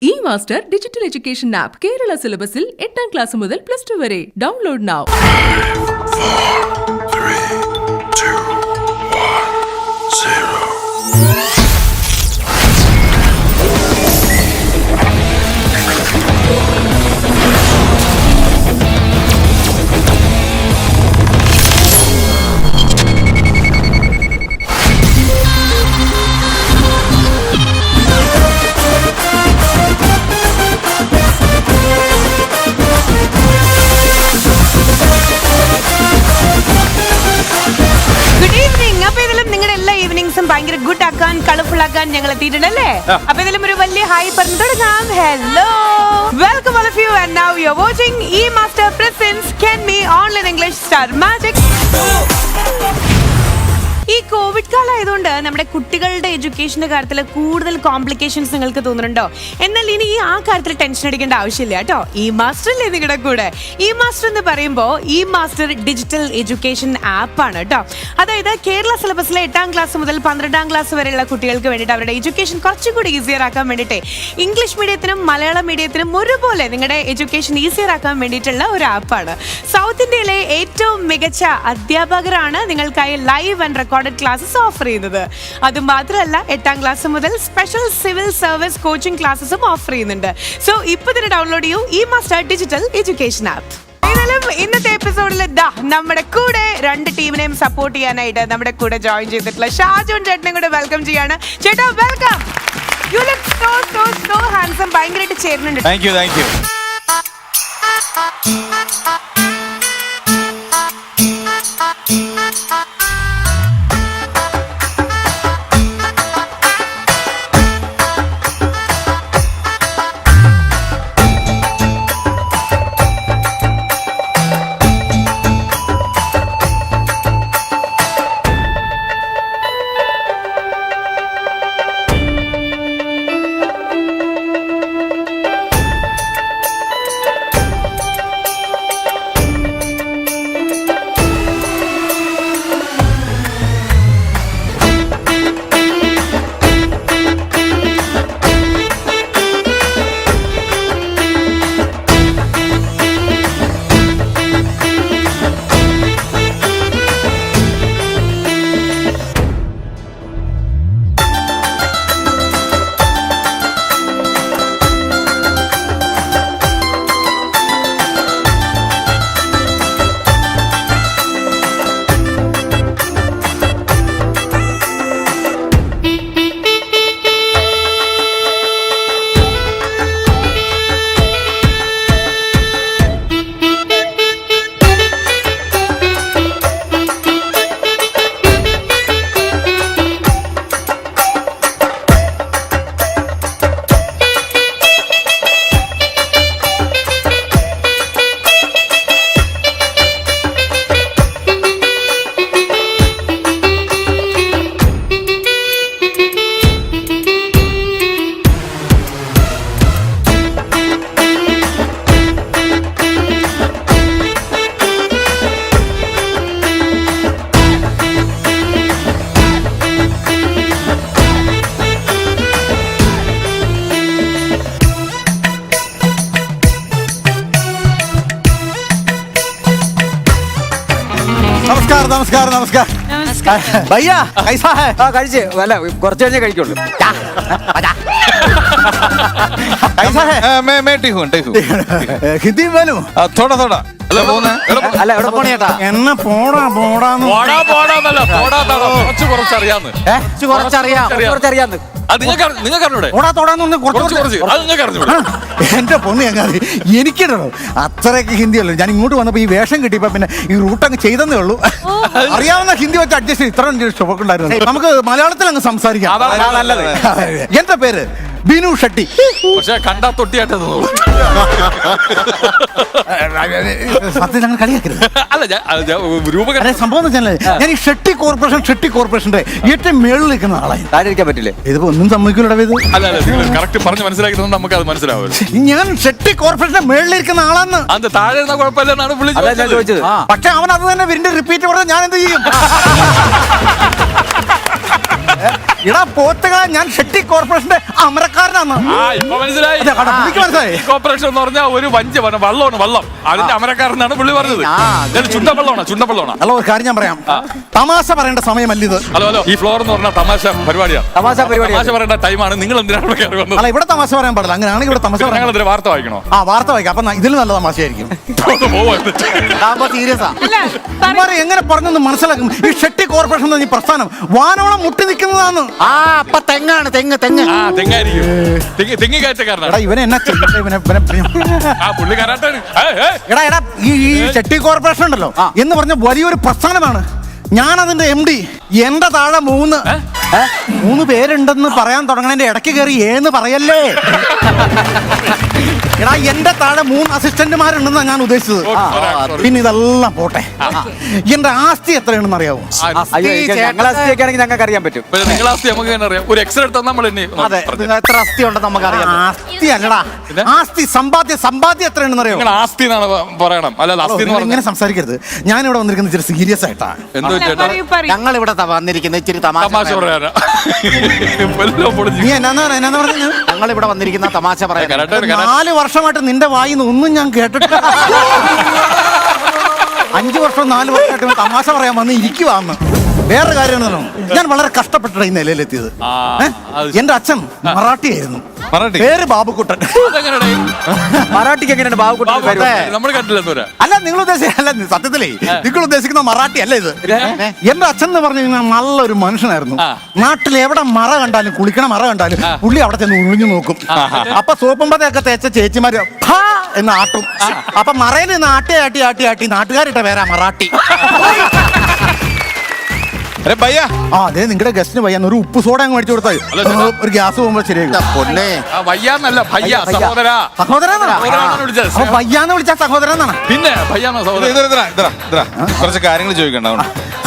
E-Master Digital Education App Kerala സിലബസിൽ 8ാം class മുതൽ +2 വരെ ഡൗൺലോഡ് നൗ. 5, 4, 3, 2, 1, 0. ഭയങ്കര ഗുഡ് ആക്കാൻ കളർഫുൾ ആക്കാൻ ഞങ്ങൾ എത്തിയിട്ടുണ്ടല്ലേ. അപ്പൊ ഇതിലും ഒരു വലിയ ഹായ് പറഞ്ഞു തുടങ്ങാം. Hello, welcome all of you and now you are watching E-Master presents Can Me Online English Star Magic. ഈ കോവിഡ് കാലമായതുകൊണ്ട് നമ്മുടെ കുട്ടികളുടെ എഡ്യൂക്കേഷന്റെ കാര്യത്തിൽ കൂടുതൽ കോംപ്ലിക്കേഷൻസ് നിങ്ങൾക്ക് തോന്നുന്നുണ്ടോ? എന്നാൽ ഇനി ആ കാര്യത്തിൽ ടെൻഷൻ അടിക്കേണ്ട ആവശ്യമില്ല കേട്ടോ. E-Master അല്ലേ നിങ്ങളുടെ കൂടെ. E-Master എന്ന് പറയുമ്പോൾ E-Master ഡിജിറ്റൽ എഡ്യൂക്കേഷൻ ആപ്പാണ് കേട്ടോ. അതായത് കേരള സിലബസിലെ 8ാം ക്ലാസ് മുതൽ 12ാം ക്ലാസ് വരെയുള്ള കുട്ടികൾക്ക് വേണ്ടിയിട്ട് അവരുടെ എഡ്യൂക്കേഷൻ കുറച്ചും കൂടി ഈസിയർ ആക്കാൻ വേണ്ടിയിട്ട് ഇംഗ്ലീഷ് മീഡിയത്തിനും മലയാളം മീഡിയത്തിനും ഒരുപോലെ നിങ്ങളുടെ എഡ്യൂക്കേഷൻ ഈസിയർ ആക്കാൻ വേണ്ടിയിട്ടുള്ള ഒരു ആപ്പാണ്. സൗത്ത് ഇന്ത്യയിലെ ഏറ്റവും മികച്ച അധ്യാപകരാണ് നിങ്ങൾക്കായി live and recorded classes offer ചെയ്യുന്നത്. അത് മാത്രമല്ല 8ാം ക്ലാസ് മുതൽ സ്പെഷ്യൽ സിവിൽ സർവീസ് കോച്ചിങ് ക്ലാസ്സസും ഓഫർ ചെയ്യുന്നുണ്ട്. സോ ഇപ്പൊ തന്നെ ഡൗൺലോഡ് ചെയ്യൂ E-Master ഡിജിറ്റൽ എഡ്യൂക്കേഷൻ ആപ്പ്. ഇന്നത്തെ എപ്പിസോഡിൽ നമ്മുടെ കൂടെ രണ്ട് ടീമിനെയും സപ്പോർട്ട് ചെയ്യാനായിട്ട് നമ്മുടെ കൂടെ ജോയിൻ ചെയ്തിട്ടുള്ള ഷാജോൺ ചേട്ടനെ കൂടെ വെൽക്കം ചെയ്യാണ്. ചേട്ടാ welcome. You look so handsome. ഭയങ്കരമായിട്ട് ചേരുന്നുണ്ട്. Thank you. നമസ്കാരം ഭയ്യ കൈസാ ഹൈ? കഴിച്ച് അല്ല കുറച്ച് കഴിഞ്ഞേ കഴിക്കുള്ളൂ. കൈസാ ഹൈ? ഹിന്ദി പോലും തോടാ അല്ല എവിടെ പോണ ചേട്ടാ? എന്നെ പോടാന്ന് കുറച്ചറിയാന്ന് എന്റെ പൊണ്ണു ചങ്ങാതി എനിക്കിടോ അത്രയൊക്കെ ഹിന്ദിയല്ലോ. ഞാൻ ഇങ്ങോട്ട് വന്നപ്പോ ഈ വേഷം കിട്ടിയപ്പോ പിന്നെ ഈ റൂട്ട് അങ്ങ് ചെയ്തേ ഉള്ളൂ. അറിയാവുന്ന ഹിന്ദി വെച്ച് അഡ്ജസ്റ്റ് ഇത്ര ഷോക്കുണ്ടായിരുന്നു. നമുക്ക് മലയാളത്തിൽ അങ്ങ് സംസാരിക്കാം. എന്റെ പേര് ബിനു ഷെട്ടി. പക്ഷെ കണ്ടാ തൊട്ടിയായിട്ട് സത്യം ഞങ്ങൾ കളിയാക്കരുത്. അല്ല സംഭവം ഞാൻ ഈ ഷെട്ടി കോർപ്പറേഷന്റെ ഏറ്റവും മേളിൽ നിൽക്കുന്ന ആളായി. താരിക്കാൻ പറ്റില്ലേ? ഇതിപ്പോ ഒന്നും സമ്മതിക്കൂടെ ഇത്? കറക്റ്റ് പറഞ്ഞ് മനസ്സിലാക്കി നമുക്ക് അത് മനസ്സിലാവും. ഞാൻ ഷെട്ടി കോർപ്പറേഷന്റെ മേളിലിരിക്കുന്ന ആളാന്ന്. അത് താഴെ കുഴപ്പമില്ലെന്നാണ് പുള്ളി ചോദിച്ചത്. പക്ഷെ അവൻ അത് തന്നെ വീണ്ടും റിപ്പീറ്റ് പറഞ്ഞാൽ ഞാൻ എന്ത് ചെയ്യും? എടാ പോത്തുകളെ, ഞാൻ ഷെട്ടി കോർപ്പറേഷന്റെ അമരക്കാരനാണ്. ഇപ്പൊ മനസ്സിലായി. അതെ, കണ്ടോ, പുള്ളിക്ക് മനസ്സിലായി. ഈ കോർപ്പറേഷൻ എന്ന് പറഞ്ഞാൽ ഒരു വള്ളമാണ്, വള്ളം. അതിന്റെ അമരക്കാരനാണ് പുള്ളി പറഞ്ഞത്. ചുണ്ടവള്ളമാണ്. ഹലോ, ഒരു കാര്യം ഞാൻ പറയാം. തമാശ പറയേണ്ട സമയമല്ല ഇത്. ഹലോ, ഈ ഫ്ലോർ എന്ന് പറഞ്ഞാൽ തമാശ പരിപാടിയാണ്. തമാശ പരിപാടി തമാശ പറയേണ്ട ടൈമാണ്. നിങ്ങൾ എന്തിനാണ് കയറി വന്നത്? അല്ല, ഇവിടെ തമാശ പറയാൻ പാടില്ല. അങ്ങനെയാണെങ്കിൽ ഇവിടെ തമാശ ഞങ്ങൾ പറയാം. എന്തിനാ വാർത്ത വായിക്കണോ? ആ, വാർത്ത വായിക്കാം. അപ്പൊ ഇതിൽ നല്ല തമാശയായിരിക്കും. സീരിയസാ. അല്ല ഇവന്മാര് എങ്ങനെ പറഞ്ഞൊന്ന് മനസ്സിലാക്കും? ഈ ഷെട്ടി കോർപ്പറേഷൻ എന്ന ഈ പ്രസ്ഥാനം വാനോളം മുട്ടി നിൽക്കുന്നതാണ്. അപ്പൊ തെങ്ങാണ്, തെങ്ങ്. തെങ്ങായിരിക്കും. തെങ്ങി കയറ്റക്കാരനാണ്. എടാ, ഇവനെ എന്നാ ചെയ്യട്ടെ? ഇവനെ പുള്ളി കരാട്ടാണ്. എടാ ഈ ഷെട്ടി കോർപ്പറേഷൻ ഉണ്ടല്ലോ എന്ന് പറഞ്ഞ വലിയൊരു പ്രസ്ഥാനമാണ്. ഞാൻ അതിന്റെ MD. എന്റെ താഴെ മൂന്ന് പേരുണ്ടെന്ന് പറയാൻ തുടങ്ങണതിന്റെ ഇടയ്ക്ക് കയറി ഏന്ന് പറയല്ലേ. എടാ, എന്റെ താഴെ 3 അസിസ്റ്റന്റുമാരുണ്ടെന്നാണ് ഞാൻ ഉദ്ദേശിച്ചത്. പിന്നെ ഇതെല്ലാം പോട്ടെ. എന്റെ ആസ്തി എത്രയാണെന്ന് അറിയാവോ? ഞങ്ങളെ ആസ്തിയൊക്കെ ആണെങ്കിൽ ഞങ്ങൾക്ക് അറിയാൻ പറ്റും. നിങ്ങളെ ആസ്തി നമുക്ക് തന്നെ അറിയാം. ഒരു എക്സ്റേ എടുത്താൽ നമ്മൾ അതെ, എത്ര ആസ്തി ഉണ്ടെന്ന് നമുക്ക് അറിയാം. ആസ്തി അല്ലടാ, ആസ്തി സമ്പാദ്യം എത്രയാണെന്ന് അറിയാവോ? നിങ്ങൾ ആസ്തി എന്നാണ് പറയണം. അല്ല, ആസ്തി എന്ന് ഇങ്ങനെ സംസാരിക്കരുത്. ഞാനിവിടെ വന്നിരിക്കുന്നത് ഇച്ചിരി സീരിയസ് ആയിട്ടാ. എന്തോ ചേട്ടാ പറയൂ. ഞങ്ങൾ ഇവിടെ വന്നിരിക്കുന്നത് ഇച്ചിരി തമാശ പറയാനാ. നീ എന്നാ പറഞ്ഞു? ഞങ്ങൾ ഇവിടെ വന്നിരിക്കുന്ന തമാശ പറയാൻ. 4 വർഷമായിട്ട് നിന്റെ വായിന്ന് ഒന്നും ഞാൻ കേട്ടിട്ടില്ല. 5 വർഷം 4 വർഷമായിട്ട് തമാശ പറയാൻ വന്ന് ഇരിക്കുവാന്ന്. വേറെ കാര്യം ഞാൻ വളരെ കഷ്ടപ്പെട്ടിട്ട് ഈ നിലയിലെത്തിയത്. എന്റെ അച്ഛൻ മറാഠിയായിരുന്നു. പേര് ബാബുക്കുട്ടൻ. മറാഠിക്ക് എങ്ങനെയാണ് ബാബുക്കുട്ടൻ? നമ്മൾ കണ്ടില്ല. അല്ല, നിങ്ങൾ സത്യത്തിലേ നിങ്ങൾ ഉദ്ദേശിക്കുന്ന മറാഠി അല്ല ഇത്. എന്റെ അച്ഛൻ എന്ന് പറഞ്ഞു കഴിഞ്ഞാൽ നല്ലൊരു മനുഷ്യനായിരുന്നു. നാട്ടിൽ എവിടെ മറ കണ്ടാലും, കുളിക്കണ മറ കണ്ടാലും പുള്ളി അവിടെ ചെന്ന് ഒളിഞ്ഞു നോക്കും. അപ്പൊ സോപ്പമ്പതൊക്കെ തേച്ച ചേച്ചിമാര് എന്ന് ആട്ടും. അപ്പൊ മറയിൽ നിന്ന് ആട്ടി നാട്ടുകാരിട്ട പേരാ മറാഠി. അതെ, നിങ്ങളുടെ ഗസ്റ്റിന് വയ്യാന്ന് ഒരു ഉപ്പ് സോഡ അങ്ങ് മേടിച്ചു കൊടുത്താൽ ഒരു ഗ്യാസ് പോകുമ്പോ ശരിയാകും. പൊന്നെ, വയ്യാന്നല്ല, ഭയ്യ സഹോദരാ. വയ്യാന്ന് വിളിച്ച സഹോദരനാണ്. പിന്നെ ഭയ്യാന്ന സഹോദരൻ. കുറച്ച് കാര്യങ്ങൾ ചോദിക്കണ്ട.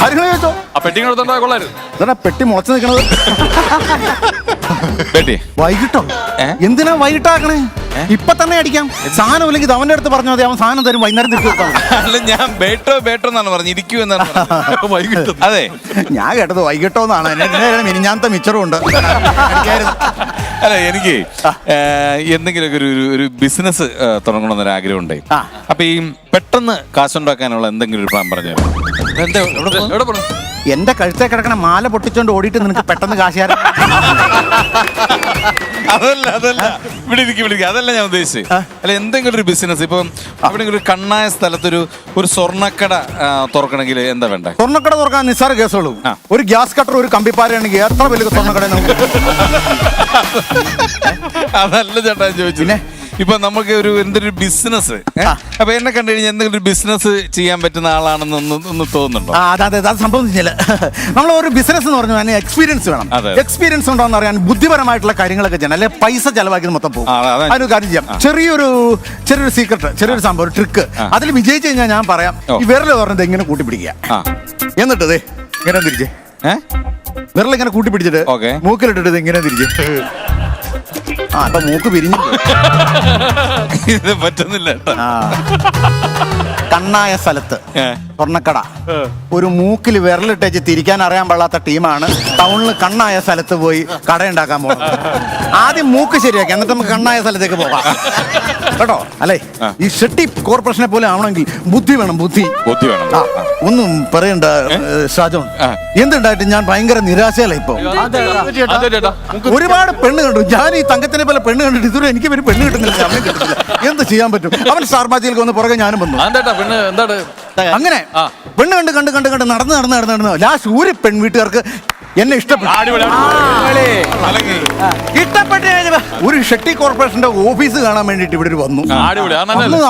കാര്യങ്ങൾ ചോദിച്ചോ. ആ പെട്ടി കൊടുത്തോണ്ടാ കൊള്ളായിരുന്നു. ഇതാ പെട്ടി മുളച്ചു നിൽക്കണത്. വൈകിട്ടോ? എന്തിനാ വൈകിട്ടാക്കണേ? ഇപ്പൊ തന്നെ അടിക്കാം. സാധനം ഇല്ലെങ്കിൽ അവന്റെ അടുത്ത് പറഞ്ഞു മതി, അവൻ സാധനം തരും. വൈകുന്നേരം തിരിച്ചു കൊടുത്താൽ അല്ല, ഞാൻ ബേട്ടോ എന്നാണ് പറഞ്ഞു, ഇരിക്കൂ എന്നാണ് വൈകിട്ട്. അതെ, ഞാൻ കേട്ടത് വൈകിട്ടോ എന്നാണ്. മിനിഞ്ഞാത്ത മിച്ചറും ഉണ്ട്. അല്ല, എനിക്ക് എന്തെങ്കിലുമൊക്കെ ഒരു ബിസിനസ് തുടങ്ങണമെന്നൊരു ആഗ്രഹം ഉണ്ടായി. അപ്പൊ ഈ പെട്ടെന്ന് കാശുണ്ടാക്കാനുള്ള എന്തെങ്കിലും ഒരു പ്ലാൻ പറഞ്ഞു. എവിടെ പറഞ്ഞു? എന്റെ കഴുത്തേ കിടക്കണ മാല പൊട്ടിച്ചോണ്ട് ഓടിയിട്ട് നിനക്ക് പെട്ടെന്ന് കാശുകാരൻ. അതല്ല ഇവിടെ ഇരിക്കും. അതല്ല ഞാൻ ഉദ്ദേശിച്ചത്. അല്ല, എന്തെങ്കിലും ഒരു ബിസിനസ്. ഇപ്പൊ അവിടെ ഒരു കണ്ണായ സ്ഥലത്തൊരു സ്വർണ്ണക്കട തുറക്കണമെങ്കിൽ എന്താ വേണ്ട? സ്വർണ്ണക്കട തുറക്കാൻ നിസ്സാര കേസുള്ളൂ. ഒരു ഗ്യാസ് കട്ടർ, ഒരു കമ്പിപ്പാരയാണെങ്കിൽ എത്ര വലിയ സ്വർണ്ണക്കട നമുക്ക്. അതല്ല ചേട്ടാ ചോദിച്ചില്ലേ. ഇപ്പൊ നമുക്ക് എന്തൊരു ബിസിനസ്. അപ്പൊ എന്നെ കണ്ടു കഴിഞ്ഞാൽ എന്തെങ്കിലും ഒരു ബിസിനസ് ചെയ്യാൻ പറ്റുന്ന ആളാണെന്ന് ഒന്ന് തോന്നുന്നുണ്ടോ? അതെ, അത് സംഭവിച്ചില്ല. നമ്മൾ ഒരു ബിസിനസ് എന്ന് പറഞ്ഞു കഴിഞ്ഞാൽ എക്സ്പീരിയൻസ് വേണം. എക്സ്പീരിയൻസ് ഉണ്ടോ എന്ന് അറിയാൻ ബുദ്ധിപരമായിട്ടുള്ള കാര്യങ്ങളൊക്കെ ചെയ്യണം. അല്ലെ പൈസ ചെലവാക്കിയത് മൊത്തം പോകും. അതിനൊരു കാര്യം ചെയ്യാം. ചെറിയൊരു സീക്രട്ട്, ചെറിയൊരു സംഭവം, ഒരു ട്രിക്ക്. അതിൽ വിജയിച്ചു കഴിഞ്ഞാൽ ഞാൻ പറയാം. ഈ വിരൽ പറഞ്ഞത് എങ്ങനെ കൂട്ടിപ്പിടിക്കുക. എന്നിട്ട് ഇങ്ങനെ തിരിച്ചേ. വിരൽ ഇങ്ങനെ കൂട്ടിപ്പിടിച്ചിട്ട് മൂക്കിലിട്ടിട്ട് ഇങ്ങനെ തിരിച്ച്. അപ്പൊ മൂക്ക് പിരിഞ്ഞു. ഇത് പറ്റുന്നില്ല. കണ്ണായ സ്ഥലത്ത് സ്വർണ്ണക്കട. ഒരു മൂക്കിൽ വിരലിട്ടേച്ച് തിരിക്കാൻ അറിയാൻ പാടാത്ത ടീമാണ് ടൗണിൽ കണ്ണായ സ്ഥലത്ത് പോയി കടയുണ്ടാക്കാൻ പോകുന്നത്. ആദ്യം മൂക്ക് ശരിയാക്കി, എന്നിട്ട് നമുക്ക് കണ്ണായ സ്ഥലത്തേക്ക് പോകാം കേട്ടോ. അല്ലേ, ഈ ഷെട്ടി കോർപ്പറേഷനെ പോലെ ആവണമെങ്കിൽ ബുദ്ധി വേണം. ബുദ്ധി വേണം. ഒന്നും പറയണ്ട ഷാജോൺ. എന്തുണ്ടായിട്ട് ഞാൻ ഭയങ്കര നിരാശയല്ല ഇപ്പൊ. ഒരുപാട് പെണ്ണ് കണ്ടു. ഞാൻ ഈ തങ്കത്തിനെ പോലെ പെണ്ണ് കണ്ടിട്ട് ഇതുവരെ എനിക്ക് ഒരു പെണ്ണ് കിട്ടുന്നില്ല, സമയം കിട്ടുന്നില്ല. എന്ത് ചെയ്യാൻ പറ്റും? അവൻ സ്റ്റാർ മാജിയിൽ വന്ന് പുറകെ ഞാനും വന്നു. അങ്ങനെ പെണ്ണ് കണ്ട് നടന്ന് ലാസ്റ്റ് ഒരു പെൺവീട്ടുകാർക്ക് എന്നെ ഇഷ്ടപ്പെട്ടു. ഒരു ഷെട്ടി കോർപ്പറേഷന്റെ ഓഫീസ് കാണാൻ വേണ്ടിട്ട് ഇവിടെ വന്നു.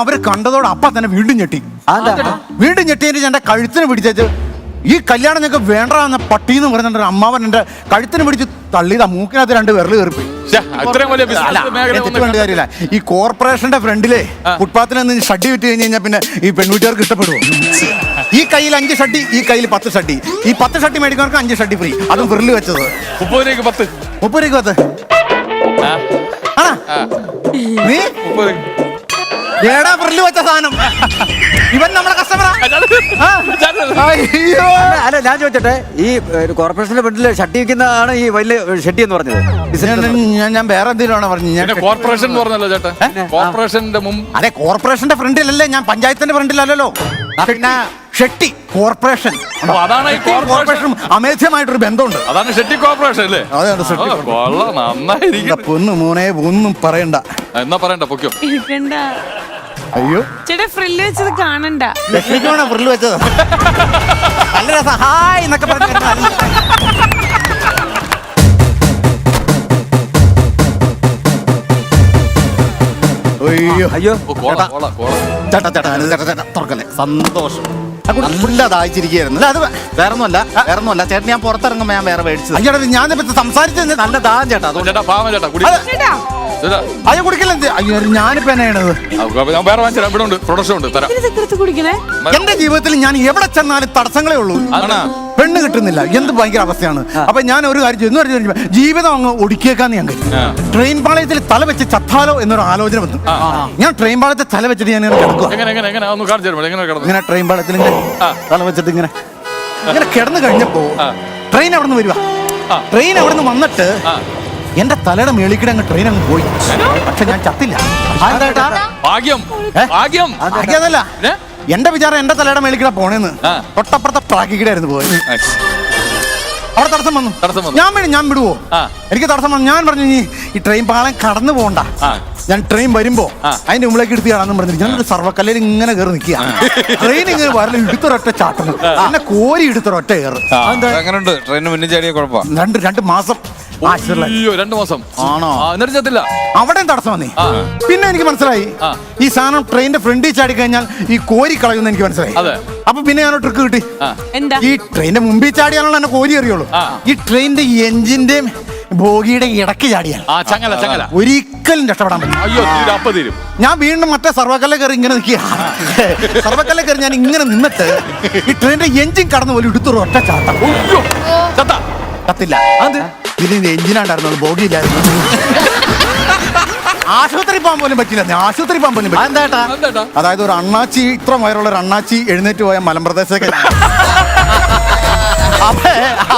അവര് കണ്ടതോടെ അപ്പ തന്നെ വീണ്ടും ഞെട്ടി. ഞെട്ടിയിട്ട് എന്റെ കഴുത്തിന് പിടിച്ചു. ഈ കല്യാണം ഞങ്ങൾക്ക് വേണ്ട എന്ന പട്ടിന്ന് പറഞ്ഞിട്ട് അമ്മാവൻ എന്റെ കഴുത്തിന് പിടിച്ച് തള്ളിയതാ. മൂക്കിനകത്ത് 2 വിരൽ കയറിപ്പോയി. കാര്യമില്ല. ഈ കോർപ്പറേഷന്റെ ഫ്രണ്ടിലെ ഫുട്പാത്തിൽ നിന്ന് ഷഡ്ഡി വിറ്റ് കഴിഞ്ഞ് കഴിഞ്ഞാൽ പിന്നെ ഈ പെൺകുട്ടികൾക്ക് ഇഷ്ടപ്പെടുമോ? ഈ കയ്യിൽ 5 ഷഡ്ഡി, ഈ കയ്യിൽ 10 ഷഡ്ഡി. ഈ 10 ഷഡ്ഡി മേടിക്കുന്നവർക്ക് 5 ഷഡ്ഡി ഫ്രീ. അതും വിരൽ വെച്ചത് 30 രൂപയ്ക്ക് 10. ആണാ നീ ഏടാ ഫ്രില്ല് വെച്ച സാധനം ഇവൻ നമ്മളെ കസ്റ്റമറാ. അയ്യോ അല്ല ഞാൻ ചോദിച്ചോട്ടെ, ഈ കോർപ്പറേഷന്റെ ഫ്രണ്ടിൽ ഷട്ടി വെക്കുന്നതാണ് ഈ വലിയ ഷെട്ടി എന്ന് പറഞ്ഞത്? ഞാൻ വേറെ എന്തെങ്കിലും പറഞ്ഞു. ഞാൻ കോർപ്പറേഷൻ എന്ന് പറഞ്ഞല്ലോ ചേട്ടാ, കോർപ്പറേഷന്റെ മുമ്പ്. അതെ, കോർപ്പറേഷന്റെ ഫ്രണ്ടിലല്ലേ, ഞാൻ പഞ്ചായത്തിന്റെ ഫ്രണ്ടിലല്ലോ. പിന്നെ ഷെട്ടി കോർപ്പറേഷൻ, അതാണ് ഈ കോർപ്പറേഷൻ. അമേധ്യമായിട്ടൊരു ബന്ധമുണ്ട്. അതാണ് ഷെട്ടി കോർപ്പറേഷൻ അല്ലേ? അതെ, ഷെട്ടി. കൊള്ളാം, നന്നായിരിക്കും. പൊന്നു മോനെ ഒന്നും പറയണ്ട. എന്നാ പറയണ്ട, പൊക്കോ. ഇരിക്കണ്ട അയ്യോ, ചേട്ടാ ഫ്രില്ല് വെച്ചത് കാണണ്ട. ലക്ഷ്മിക്കാണോ ഫ്രില്ല് വെച്ചത്? നല്ല രസം. ഹായ് എന്നൊക്കെ പറഞ്ഞു. അയ്യോ അയ്യോ ചേട്ടാ തുറക്കല്ലേ. സന്തോഷം. നല്ല ദാഹിച്ചിരിക്കുകയായിരുന്നു. അല്ല, അത് വേറൊന്നുമല്ല ചേട്ടൻ. ഞാൻ പുറത്തിറങ്ങുമ്പോ ഞാൻ വേറെ മേടിച്ചത്. അയ്യോ, ഞാനിപ്പോ സംസാരിച്ചത് നല്ല ദാഹം ചേട്ടാ. ചേട്ടാ പാവം ചേട്ടാ, കുടി. ചേട്ടാ ചേട്ടാ, അയ്യോ കുടിക്കല്ലേ. അയ്യോ, ഞാനിപ്പോ എന്നാ ചെയ്യണത്? ഞാൻ വേറെ വാങ്ങിച്ചാൽ ഇവിടെ ഉണ്ട്, പ്രൊഡക്ഷൻ ഉണ്ട്, തരാം. ഇത് എടുത്ത് കുടിക്കണേ. എന്റെ ജീവിതത്തിൽ ഞാൻ എവിടെ ചെന്നാലും തടസ്സങ്ങളേ ഉള്ളൂ. ആണോ? പെണ്ണ് കിട്ടുന്നില്ല. എന്ത് ഭയങ്കര അവസ്ഥയാണ്. അപ്പൊ ഞാൻ ഒരു കാര്യം ചെയ്തു. എന്ന് പറഞ്ഞു ജീവിതം അങ്ങ് ഒടുക്കിയേക്കാന്ന് ഞാൻ കരുതി. ട്രെയിൻ പാളയത്തിൽ തല വെച്ച് ചത്താലോ എന്നൊരു ആലോചന വന്നു. ഞാൻ ട്രെയിൻ പാളയത്തിൽ തല വെച്ചിട്ട് ഞാൻ കിടക്കുക. ഇങ്ങനെ ട്രെയിൻ പാളയത്തിൽ ഇങ്ങനെ തല വെച്ചിട്ട് ഇങ്ങനെ കിടന്നു കഴിഞ്ഞപ്പോ ട്രെയിൻ അവിടെ നിന്ന് വരുക. ട്രെയിൻ അവിടെ നിന്ന് വന്നിട്ട് എന്റെ തലയുടെ മേളിക്കിടെ അങ്ങ് ട്രെയിൻ അങ്ങ് പോയി. പക്ഷെ ഞാൻ ചത്തില്ല. ഭാഗ്യം, ഭാഗ്യം. അതല്ല, എന്റെ വിചാരം എന്റെ തലയുടെ മേളിക്കിടെ പോണേന്ന്. തൊട്ടപ്പുറത്തെ ട്രാക്കിക്കിടായിരുന്നു പോയത്. അവിടെ തടസ്സം വന്നു. ഞാൻ വിടുവോ? എനിക്ക് തടസ്സം വന്നു. ഞാൻ പറഞ്ഞു ഈ ട്രെയിൻ പാളം കടന്നു പോകണ്ട, ഞാൻ ട്രെയിൻ വരുമ്പോ അതിന്റെ മുമ്പിലേക്ക് എടുത്ത് കാണാന്ന് പറഞ്ഞു. ഞാനൊരു സർവ്വക്കല്ലിൽ ഇങ്ങനെ കയറി നിൽക്കുക. ട്രെയിൻ ഇങ്ങനെ വരല എടുത്തൊരൊറ്റ ചാട്ടം, എന്നെ കോരി എടുത്തൊരൊറ്റ കയറ്. അങ്ങനെയുണ്ട്. ട്രെയിനിന് മുന്നിൽ ചാടിയ കുഴപ്പമാണ്. 2 മാസം 2 മാസം ആണോ? എന്നിട്ട് ചത്തില്ല. അവിടെയും തടസ്സം വന്നേ. പിന്നെ എനിക്ക് മനസ്സിലായി ഈ സാധനം ട്രെയിനിന്റെ ഫ്രണ്ടിൽ ചാടി കഴിഞ്ഞാൽ ഈ കോരി കളയുമെന്ന് എനിക്ക് മനസ്സിലായി. അപ്പൊ പിന്നെ ഞാൻ ട്രിക്ക് കിട്ടി. എന്താ? ഈ ട്രെയിനിന്റെ മുമ്പിൽ ചാടിയാണല്ലോ എന്നെ കോരി അറിയുള്ളൂ. ഈ ട്രെയിനിന്റെ എഞ്ചിന്റെയും ബോഗിയുടെ ഇടയ്ക്ക് ചാടിയാൽ ഒരിക്കലും രക്ഷപ്പെടാൻ പറ്റും. ഞാൻ വീണ്ടും മറ്റേ സർവകല കയറി ഇങ്ങനെ നിൽക്കുക. സർവകല കയറി ഞാൻ ഇങ്ങനെ നിന്നിട്ട് ഈ ട്രെയിനിന്റെ എഞ്ചിൻ കടന്നു പോലും എടുത്തൊരു ഒറ്റ ചാട്ടം. കത്തില്ല. ഇതിന്റെ എഞ്ചിനാണ്ടായിരുന്നു, ബോഗിയില്ലായിരുന്നു. ആശുപത്രി പോകാൻ പോലും പറ്റില്ല. ആശുപത്രി പോകാൻ പോലും പറ്റില്ല. അതായത് ഒരു അണ്ണാച്ചി, ഇത്ര വയറുള്ള ഒരു അണ്ണാച്ചി എഴുന്നേറ്റ് പോയ മലമ്പ്രദേശമൊക്കെ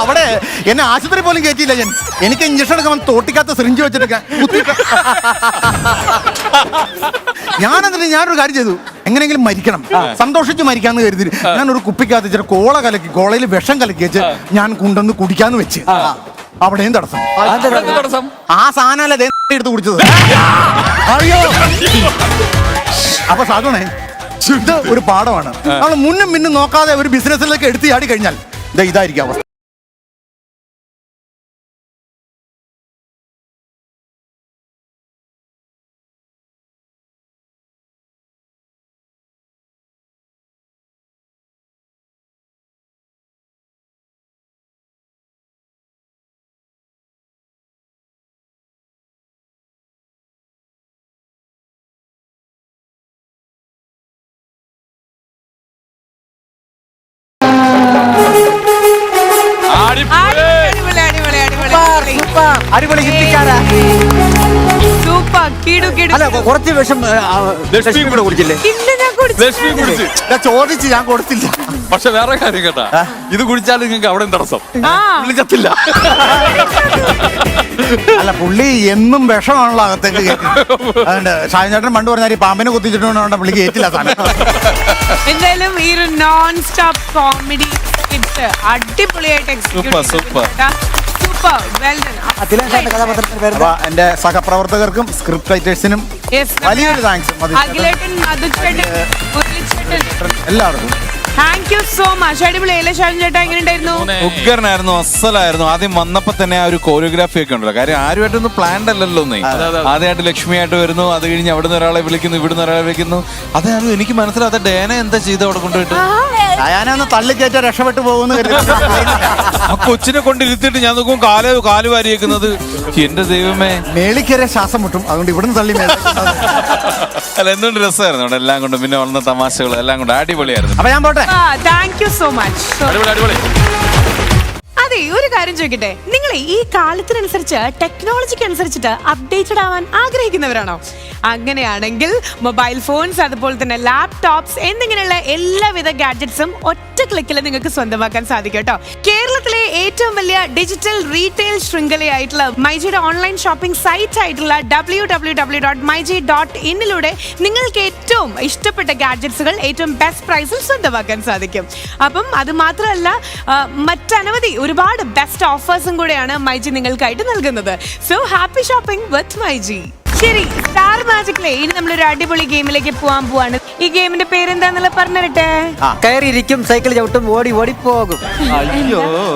അവിടെ എന്നെ ആശുപത്രി പോലും കയറ്റിയില്ല. എനിക്ക് ഇഞ്ചക്ഷൻ എടുക്കാൻ തോട്ടിക്കകത്ത് സിറിഞ്ച് വെച്ചിട്ടൊക്കെ ഞാനെന്നിട്ട് ഞാനൊരു കാര്യം ചെയ്തു. എങ്ങനെയെങ്കിലും മരിക്കണം, സന്തോഷിച്ച് മരിക്കാന്ന് കരുതി ഞാനൊരു കുപ്പിക്കകത്ത് വെച്ചിട്ട് കോള കലക്കി, കോളയിൽ വിഷം കലക്കി വെച്ച് ഞാൻ കൊണ്ടുവന്ന് കുടിക്കാന്ന് വെച്ച്. അവിടെയും തടസ്സം. ആ സാധനല്ലേ എടുത്ത് കുടിച്ചത്. അയ്യോ, അപ്പൊ സാധുണേ, ഇത് ഒരു പാഠമാണ്. നമ്മൾ മുന്നും പിന്നും നോക്കാതെ ഒരു ബിസിനസ്സിലേക്ക് എടുത്ത് ചാടി കഴിഞ്ഞാൽ ഇതായിരിക്കും അവസ്ഥ. അടിപൊളി ഹിന്ദിക്കാരാ. സൂപ്പർ. അല്ല, കുറച്ച് വിഷം കൂടെ കുടിച്ചില്ലേ? ഞാൻ ചോദിച്ചു, ഞാൻ കൊടുത്തില്ല. പക്ഷെ വേറെ കാര്യം കേട്ടാ, ഇത് കുടിച്ചാൽ നിങ്ങൾക്ക് അവിടെ തടസ്സം വിളിക്കത്തില്ല. അല്ല, പുള്ളി എന്നും വിഷമാണല്ലോ അകത്തേക്ക് കയറ്റി. അതുകൊണ്ട് ഷാജൻ പണ്ട് പറഞ്ഞാൽ ഈ പാമ്പിനെ കുത്തിച്ചിട്ടുണ്ടോ പുള്ളി കയറ്റില്ല സാധനം. എന്തായാലും ഈ ഒരു നോൺ സ്റ്റോപ്പ് കോമഡി അടിപൊളിയായിട്ട് എന്റെ സഹപ്രവർത്തകർക്കും സ്ക്രിപ്റ്റ് റൈറ്റേഴ്സിനും വലിയൊരു താങ്ക്സ്. എല്ലാവർക്കും താങ്ക് യു സോ മച്ച്. അടിപൊളിയല്ലേ ഷാജൻ ചേട്ടാ? എങ്ങനെയുണ്ടായിരുന്നു? ഉഗ്രനായിരുന്നു, അസലായിരുന്നു. ആദ്യം വന്നപ്പോ തന്നെ ആ ഒരു കോറിയോഗ്രാഫി ഒക്കെ ഉണ്ടല്ലോ. കാര്യം ആരുമായിട്ടൊന്നും പ്ലാൻഡ് അല്ലല്ലോ. ആദ്യമായിട്ട് ലക്ഷ്മിയായിട്ട് വരുന്നു, അത് കഴിഞ്ഞ് അവിടുന്ന് ഒരാളെ വിളിക്കുന്നു, ഇവിടുന്ന് ഒരാളെ വിളിക്കുന്നു. അതായിരുന്നു എനിക്ക് മനസ്സിലാത്ത. ഡേന എന്താ ചെയ്ത് അവിടെ കൊണ്ടുപോയിട്ട് ഞാനൊന്ന് തള്ളിക്കയറ്റ രക്ഷപ്പെട്ടു പോകുന്നു. ആ കൊച്ചിനെ കൊണ്ടിരുത്തിട്ട് ഞാൻ നോക്കും കാല് വാരിയേക്കുന്നത്. എന്റെ ദൈവമേ, മേളിക്കരെ ശ്വാസം മുട്ടും. അതുകൊണ്ട് ഇവിടുന്ന് തള്ളി അല്ല, എന്തുകൊണ്ട് രസമായിരുന്നു അവിടെ എല്ലാം കൊണ്ടും. പിന്നെ വളർന്ന തമാശകൾ എല്ലാം കൊണ്ട് അടിപൊളിയായിരുന്നു. അപ്പൊ ഞാൻ പോട്ടെ. Thank you so much. അടിപൊളി. അതെ, ശരി, ഒരു കാര്യം ചോദിക്കട്ടെ, നിങ്ങൾ ഈ കാലത്തിനനുസരിച്ച് ടെക്നോളജിക്ക് അനുസരിച്ചിട്ട് അപ്ഡേറ്റഡ് ആവാൻ ആഗ്രഹിക്കുന്നവരാണോ? അങ്ങനെയാണെങ്കിൽ മൊബൈൽ ഫോൺസ്, അതുപോലെ തന്നെ ലാപ്ടോപ്സ് എന്നിങ്ങനെയുള്ള എല്ലാവിധ ഗാഡ്ജറ്റ്സും ഒറ്റ ക്ലിക്കിൽ നിങ്ങൾക്ക് സ്വന്തമാക്കാൻ സാധിക്കും കേട്ടോ. കേരളത്തിലെ ഏറ്റവും വലിയ ഡിജിറ്റൽ റീറ്റെയിൽ ശൃംഖലയായിട്ടുള്ള മൈജിയുടെ ഓൺലൈൻ ഷോപ്പിംഗ് സൈറ്റ് ആയിട്ടുള്ള www.myji.in നിങ്ങൾക്ക് ഏറ്റവും ഇഷ്ടപ്പെട്ട ഗാഡ്ജറ്റ്സുകൾ ഏറ്റവും ബെസ്റ്റ് പ്രൈസിൽ സ്വന്തമാക്കാൻ സാധിക്കും. അപ്പം അത് മാത്രമല്ല, മറ്റനവധി ഒരുപാട് ബെസ്റ്റ് ഓഫേഴ്സും കൂടെയാണ് മൈജി നിങ്ങൾക്കായിട്ട് നൽകുന്നത്. സോ ഹാപ്പി ഷോപ്പിംഗ് വിത്ത് മൈജി. ശരി, സ്റ്റാർ മാജിക്കിലെ ഇനി നമ്മളൊരു അടിപൊളി ഗെയിമിലേക്ക് പോവാണ്. ഈ ഗെയിമിന്റെ പേരെന്താന്നുള്ള പറഞ്ഞിട്ടെ. കയറിയിരിക്കും, സൈക്കിൾ ചവിട്ടും, ഓടി ഓടി പോകും.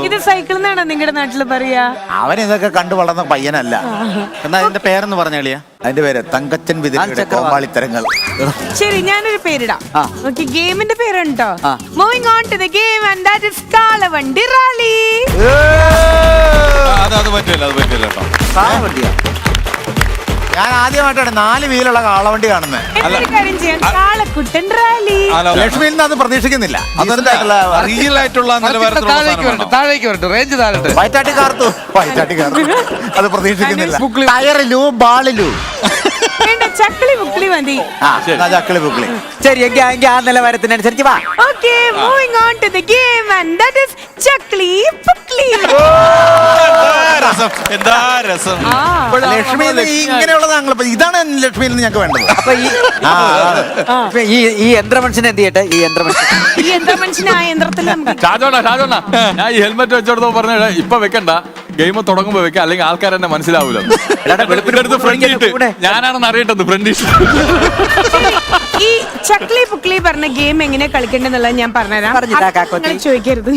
ഇത് സൈക്കിൾ എന്നാണോ നിങ്ങളുടെ നാട്ടിൽ പറയാ? അവൻ ഇതൊക്കെ കണ്ടു വളർന്ന പയ്യനല്ല. എന്നാ അതിന്റെ പേരെന്ന് പറഞ്ഞാളിയാ? അതിന്റെ പേര് തങ്കച്ചൻ വിതയുടെ കോമാളിത്തരങ്ങൾ. ശരി, ഞാനൊരു പേരിടാം. ആ. ഓക്കെ, ഗെയിമിന്റെ പേരുണ്ട് കേട്ടോ. ആ. Moving on to the game and that is കാളവണ്ടി റാലി. അത് പറ്റില്ല കേട്ടോ. വണ്ടിയാ? ഞാൻ ആദ്യമായിട്ടാണ് 4 വീലുള്ള കാളവണ്ടി കാണുന്നത്. എന്തൊരു കാര്യം ചെയ്യാം, കാളക്കുട്ടൻ റാലി. ലക്ഷ്മിയിൽ നിന്ന് അത് പ്രതീക്ഷിക്കുന്നില്ല. റിയൽ ആയിട്ടുള്ള നിലവാരത്തിലുള്ള സാധനമാണോ? താഴേക്ക് വരട്ടെ, റേഞ്ച് താഴെ. വൈറ്റാട്ടി കാർത്തു അത് പ്രതീക്ഷിക്കുന്നില്ല. ടയറിലു ബാളിലു വേണ്ട, ചക്കിളി മുക്കിളി മതി. ചക്കളി പുക്കളി. ശരി, എങ്കിൽ ആ നിലവാരത്തിനനുസരിച്ച് വാ. Okay, moving on to the game and that is ചക്കിളി പുക്കളി. എന്താ രസം. ലക്ഷ്മിയിൽ ഇങ്ങനെയുള്ളതാണല്ലോ. ഇതാണ് ലക്ഷ്മിയിൽ നിന്ന് ഞങ്ങൾക്ക് വേണ്ടത്. അപ്പൊ ഈ യന്ത്രമനുഷ്യനെ എന്ത് ചെയ്യട്ടെ? ഈ യന്ത്രമനുഷ്യനെ ആ യന്ത്രത്തിൽ നമുക്ക് ഷാജോണ ഞാൻ ഈ ഹെൽമെറ്റ് വെച്ചോടത്തോ പറഞ്ഞ ഇപ്പൊ വെക്കണ്ട, ഗെയിം തുടങ്ങുമ്പോ വെക്കാം, അല്ലെങ്കിൽ ആൾക്കാർ എന്നെ മനസ്സിലാവൂല. ഞാനാണെന്ന് അറിയട്ടെ ഫ്രണ്ട്. ഈ ചക്ലി പുക്ലി പറഞ്ഞ ഗെയിം എങ്ങനെ കളിക്കേണ്ടെന്നുള്ളത് ഞാൻ പറഞ്ഞുതരാം. നിങ്ങൾ ചോദിക്കരുത്.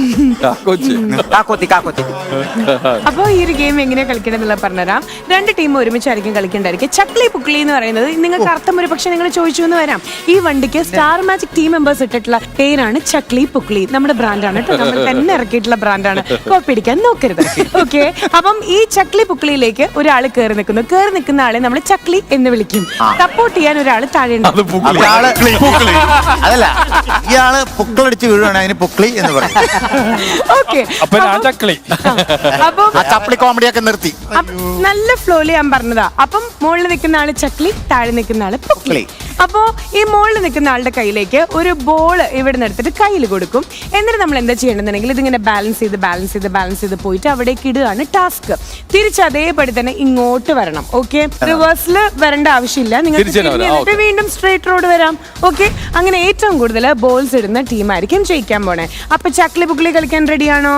അപ്പൊ ഈ ഒരു ഗെയിം എങ്ങനെ കളിക്കേണ്ടെന്നുള്ളത് പറഞ്ഞുതരാം. 2 ടീം ഒരുമിച്ചായിരിക്കും കളിക്കേണ്ടായിരിക്കും. ചക്ലി പുക്ലി എന്ന് പറയുന്നത് നിങ്ങൾക്ക് അർത്ഥം ഒരു പക്ഷെ നിങ്ങൾ ചോദിച്ചു എന്ന് വരാം. ഈ വണ്ടിക്ക് സ്റ്റാർ മാജിക് ടീം മെമ്പേഴ്സ് ഇട്ടിട്ടുള്ള പേരാണ് ചക്ലി പുക്ലി. നമ്മുടെ ബ്രാൻഡാണ് കേട്ടോ, നമ്മൾ തന്നെ ഇറക്കിയിട്ടുള്ള ബ്രാൻഡാണ്. കോപ്പി അടിക്കാൻ നോക്കരുത്. ഓക്കെ, അപ്പം ഈ ചക്ലി പുക്ലിയിലേക്ക് ഒരാൾ കയറി നിൽക്കുന്ന ആളെ നമ്മൾ ചക്ലി എന്ന് വിളിക്കും. സപ്പോർട്ട് ചെയ്യാൻ ഒരാൾ താഴെ അതല്ല, ഇയാള് പുക്കളടിച്ച് വീഴുവാണ്, അതിന് പുക്കളി എന്ന് പറയും. ഓക്കെ, അപ്പൊ ഞാൻ ചക്കളി. അപ്പം ആ ചപ്പിളി കോമഡിയൊക്കെ നിർത്തി. നല്ല ഫ്ലോയില് ഞാൻ പറഞ്ഞതാ. അപ്പം മുകളിൽ നിൽക്കുന്ന ആള് ചക്ലി, താഴെ നിൽക്കുന്ന ആള് പുക്ലി. അപ്പോ ഈ മുകളിൽ നിൽക്കുന്ന ആളുടെ കയ്യിലേക്ക് ഒരു ബോൾ ഇവിടെ നിന്ന് എടുത്തിട്ട് കയ്യിൽ കൊടുക്കും. എന്നിട്ട് നമ്മൾ എന്താ ചെയ്യണമെന്നുണ്ടെങ്കിൽ ഇതിങ്ങനെ ബാലൻസ് ചെയ്ത് പോയിട്ട് അവിടേക്ക് ഇടുകയാണ് ടാസ്ക്. തിരിച്ച് അതേപടി തന്നെ ഇങ്ങോട്ട് വരണം. ഓക്കെ, റിവേഴ്സിൽ വരേണ്ട ആവശ്യമില്ല. നിങ്ങൾക്ക് വീണ്ടും സ്ട്രേറ്റ് റോഡ് വരാം. ഓക്കെ, അങ്ങനെ ഏറ്റവും കൂടുതൽ ബോൾസ് ഇടുന്ന ടീമായിരിക്കും ജയിക്കാൻ പോണേ. അപ്പൊ ചക്ലി പുക്ലി കളിക്കാൻ റെഡിയാണോ?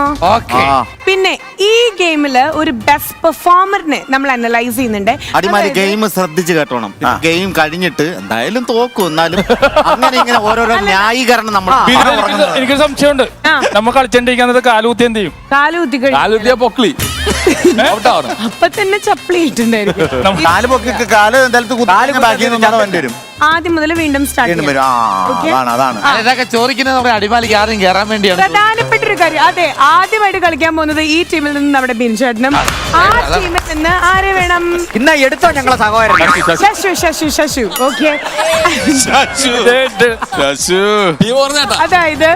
പിന്നെ ഈ ഗെയിമില് ഒരു ബെസ്റ്റ് പെർഫോമറിനെ നമ്മൾ അനലൈസ് ചെയ്യുന്നുണ്ട്. അടിമാലി ഗെയിം ശ്രദ്ധിച്ച് കേട്ടോണം. ഗെയിം കഴിഞ്ഞിട്ട് എന്തായാലും തോക്കും, എന്നാലും അങ്ങനെ ഇങ്ങനെ ഓരോരോ ന്യായീകരണം നമ്മൾ. എനിക്കൊരു സംശയമുണ്ട്, നമ്മൾ കളിച്ചോണ്ടിരിക്കുന്നത് കാലുകുത്തി എന്ത് ചെയ്യും? കാലുകുത്തിയ പൊക്ലി അപ്പൊ തന്നെ ചപ്പിളി ഇട്ടുണ്ടായിരിക്കും. കാല് പൊക്കി കാല് വണ്ടി വരും. ആദ്യം മുതൽ വീണ്ടും സ്റ്റാർട്ട് വരും. അതാണ് ഇതൊക്കെ ചോദിക്കുന്നത് അടിമാലിക്ക് ആദ്യം കയറാൻ വേണ്ടിയാണ്. പ്രധാനപ്പെട്ട ഒരു കാര്യം. അതെ, ആദ്യമായിട്ട് കളിക്കാൻ പോകുന്നത് ഈ ടീമിൽ നിന്ന് നമ്മുടെ ബിൻചേട്ടനും, ആ ടീമിൽ നിന്ന് ആരെ വേണം? ഇന്ന എടുത്തോ ഞങ്ങളെ സഹോദരൻ ശശു. ഓക്കെ, അതായത്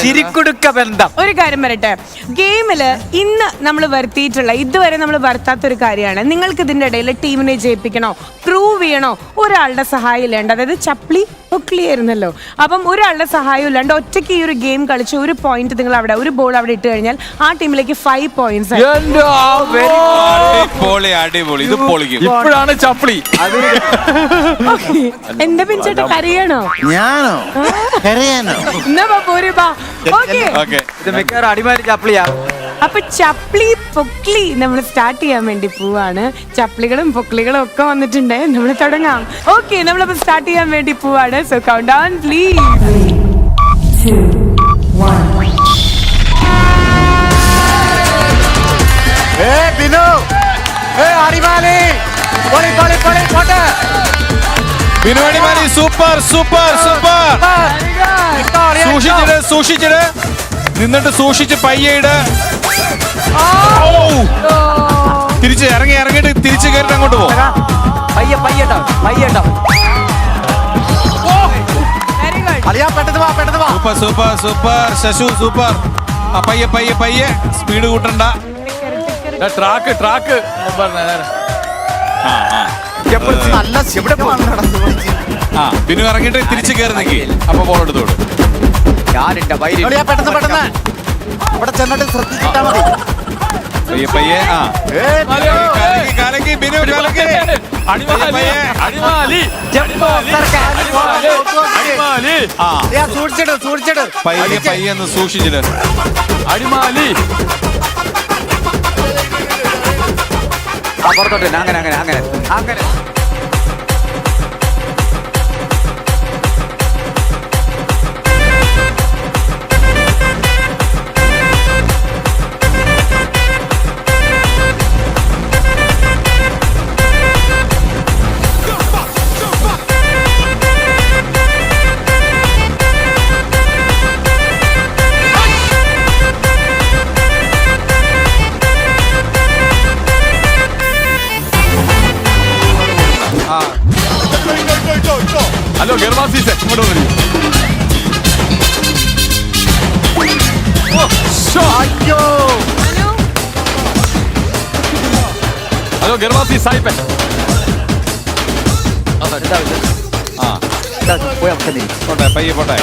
ചിരിക്കുടുക്ക ബന്ധം. ഒരു കാര്യം പറയട്ടെ, ഗെയിമില് ഇന്ന് നമ്മൾ വരുത്തിയിട്ടുള്ള, ഇതുവരെ നമ്മൾ വരുത്താത്ത ഒരു കാര്യമാണ്. നിങ്ങൾക്ക് ഇതിന്റെ ഇടയിൽ ടീമിനെ ജയിപ്പിക്കണോ, പ്രൂവ് ചെയ്യണോ, ഒരാളുടെ സഹായം ഇല്ലാണ്ട്, അതായത് ചപ്ലി പുക്ലി ആയിരുന്നല്ലോ, അപ്പം ഒരാളുടെ സഹായം ഇല്ലാണ്ട് ഒറ്റയ്ക്ക് ഈ ഒരു ഗെയിം കളിച്ച് ഒരു പോയിന്റ് നിങ്ങൾ അവിടെ, ഒരു ബോൾ അവിടെ ഇട്ട് കഴിഞ്ഞാൽ ആ ടീമിലേക്ക് 5 പോയിന്റ്സ്. ഇപ്പോഴാണ് ചപ്ലി. എന്റെ പിഞ്ചേട്ട കരയണോ? ഞാനോ കരയാനോ? ഇത് മിക്കവാറും അടിമാലി ചപ്പിളിയാ. അപ്പൊ ചപ്ലി പൊക്ലി നമ്മൾ സ്റ്റാർട്ട് ചെയ്യാൻ വേണ്ടി പോവാണ്. ചപ്ലികളും പൊക്ലികളും ഒക്കെ വന്നിട്ടുണ്ട്. നമ്മൾ തുടങ്ങാം. ഓക്കെ, നമ്മളപ്പോ സ്റ്റാർട്ട് ചെയ്യാൻ വേണ്ടി പോവാണ്. So count down please. 3, 2, 1. ബിനുവടിമാലി super super super. സൂക്ഷിച്ചിട്ട് നിന്നിട്ട് സൂക്ഷിച്ച് പയ്യയിട്. തിരിച്ച് ഇറങ്ങിയിട്ട് തിരിച്ച് കയറിട്ട് അങ്ങോട്ട് പോകും. Very good. പെട്ടെന്ന് വാ സൂപ്പർ സൂപ്പർ സൂപ്പർ ശശു സൂപ്പർ. പയ്യെ പയ്യെ പയ്യെ സ്പീഡ് കൂട്ടണ്ട. ട്രാക്ക് ട്രാക്ക് ആ ആ നല്ല ശിവമാണ് ആ ബിനു ഇറങ്ങിയിട്ട് തിരിച്ചു കയറി നിൽക്കി. അപ്പൊ ബോൾ എടുത്തോളൂ. ഞാനുണ്ട് വൈരി പെട്ടെന്ന് പെട്ടെന്ന് അവിടെ ചെന്നിട്ട് ശ്രദ്ധിച്ചിട്ടാ മതി. പയ്യെ പയ്യെ ആ കലക്കി കലക്കി ബിനു കലക്കി. അടിമാലി അടിമാലി അടിമാലി ആ സൂക്ഷിച്ചിട്ട് സൂക്ഷിച്ചിട്ട് പയ്യെ പയ്യെ ഒന്ന് സൂക്ഷിച്ചിട്ട്. അടിമാലി പുറത്തോട്ട് അങ്ങനെ അങ്ങനെ അങ്ങനെ അങ്ങനെ ഹലോ ഗർവാസീസെ ഇങ്ങോട്ട് വരൂ. അയ്യോ ഹലോ ഗർവാസി സായിപ്പേ. ആ പോയി നമുക്ക് പോട്ടെ പയ്യെ പോട്ടെ.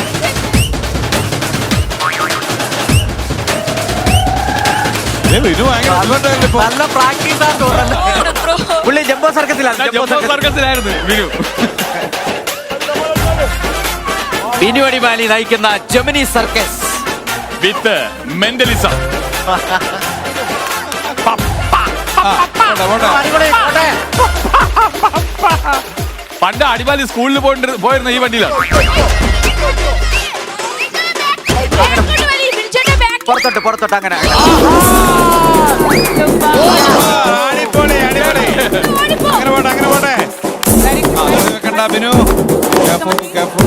ബിനു ഭയങ്കര alert ആയില്ലേ ഇപ്പൊ? നല്ല പ്രാക്ടീസ് ആണ് തോന്നുന്നത്. പുള്ളി ജംബോ സർക്കസിലാണ് ജംബോ സർക്കസിലായിരുന്നു ബിനു. ബിനു അടിമാലി നയിക്കുന്ന ജെമിനി സർക്കസ് വിത്ത് മെന്റലിസം. പോട്ടെ പോട്ടെ. അടിപൊളി പോട്ടെ. പണ്ട് അടിമാലി സ്കൂളിൽ പോയിരുന്ന ഈ വണ്ടിയിലാണ്. പുറത്തോട്ട് പുറത്തോട്ട് അങ്ങനെ അടിപൊളി അടിപൊളി. അങ്ങനെ പോട്ടെ അങ്ങനെ പോട്ടെ. ആ, അത് വെക്കണ്ട ബിനു. Careful, careful.